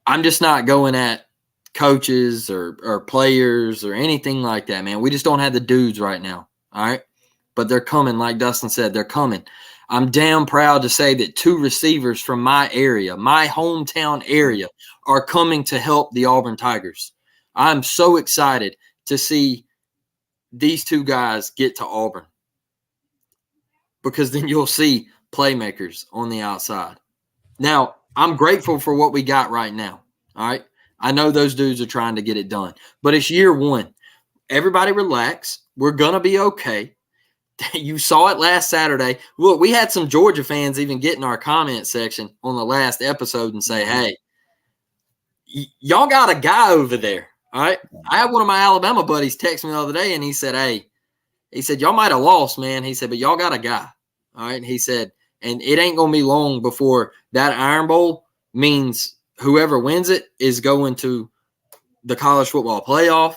I'm just not going at coaches or players or anything like that, man. We just don't have the dudes right now. All right. But they're coming. Like Dustin said, they're coming. I'm damn proud to say that 2 receivers from my area, my hometown area, are coming to help the Auburn Tigers. I'm so excited to see these 2 guys get to Auburn, because then you'll see playmakers on the outside. Now, I'm grateful for what we got right now. All right. I know those dudes are trying to get it done, but it's year 1. Everybody relax. We're going to be okay. You saw it last Saturday. Look, we had some Georgia fans even get in our comment section on the last episode and say, hey, y'all got a guy over there. All right. I had one of my Alabama buddies text me the other day, and he said, hey, He said, y'all might have lost, man. He said, but y'all got a guy. All right. He said, and it ain't going to be long before that Iron Bowl means whoever wins it is going to the college football playoff,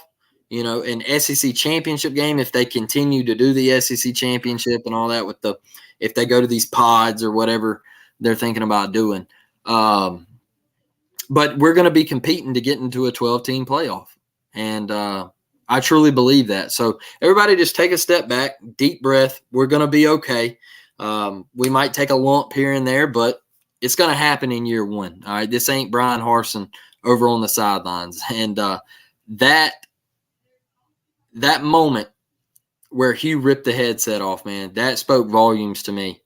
an SEC championship game if they continue to do the SEC championship and all that if they go to these pods or whatever they're thinking about doing. But we're going to be competing to get into a 12-team playoff. And I truly believe that. So everybody just take a step back, deep breath. We're going to be okay. We might take a lump here and there, but it's going to happen in year one. All right. This ain't Brian Harsin over on the sidelines. And that moment where Hugh ripped the headset off, man, that spoke volumes to me,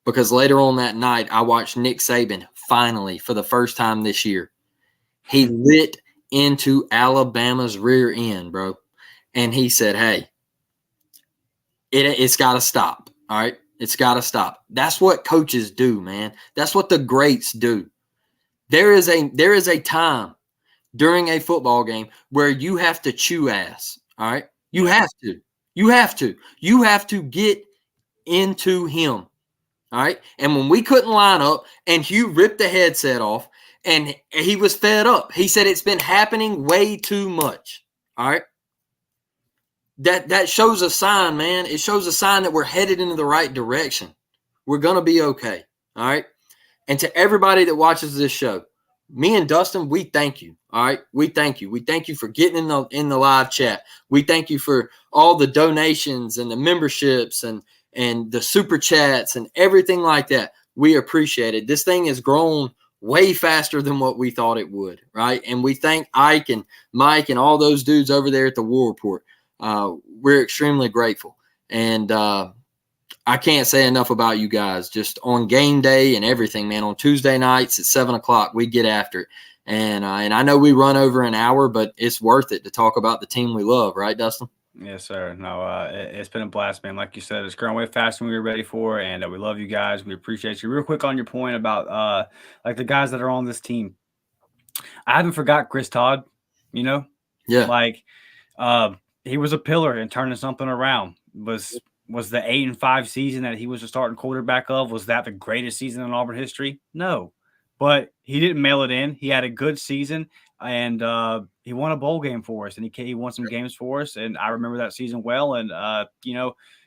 because later on that night, I watched Nick Saban finally for the first time this year. He lit into Alabama's rear end, bro. And he said, hey, it's got to stop. All right. It's got to stop. That's what coaches do, man. That's what the greats do. There is a time during a football game where you have to chew ass. All right. You have to get into him. All right. And when we couldn't line up and Hugh ripped the headset off and he was fed up, he said, it's been happening way too much. All right. That shows a sign, man. It shows a sign that we're headed into the right direction. We're going to be okay. All right. And to everybody that watches this show, me and Dustin, we thank you. All right. We thank you. We thank you for getting in the live chat. We thank you for all the donations and the memberships and the super chats and everything like that. We appreciate it. This thing has grown way faster than what we thought it would. Right. And we thank Ike and Mike and all those dudes over there at the War Report. We're extremely grateful. And I can't say enough about you guys. Just on game day and everything, man. On Tuesday nights at 7:00, we get after it. And I know we run over an hour, but it's worth it to talk about the team we love, right, Dustin? Yes, sir. No, it's been a blast, man. Like you said, it's grown way faster than we were ready for, and we love you guys. We appreciate you. Real quick on your point about like the guys that are on this team. I haven't forgot Chris Todd. Yeah. Like he was a pillar in turning something around. Was the 8-5 season that he was the starting quarterback of, was that the greatest season in Auburn history? No, but he didn't mail it in. He had a good season, and he won a bowl game for us, and he won some games for us, and I remember that season well. And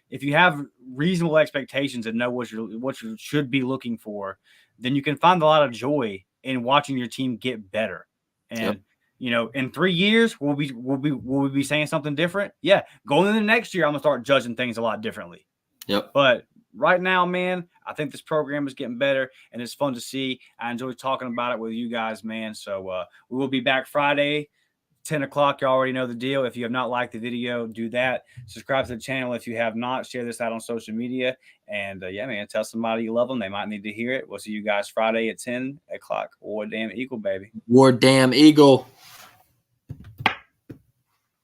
if you have reasonable expectations and know what you should be looking for, then you can find a lot of joy in watching your team get better. And in 3 years, will we be saying something different? Yeah. Going into the next year, I'm gonna start judging things a lot differently. Yep. But right now, man, I think this program is getting better, and it's fun to see. I enjoy talking about it with you guys, man. So we will be back Friday, 10:00. You already know the deal. If you have not liked the video, do that. Subscribe to the channel if you have not. Share this out on social media. And man, tell somebody you love them. They might need to hear it. We'll see you guys Friday at 10:00. War Damn Eagle, baby. War Damn Eagle.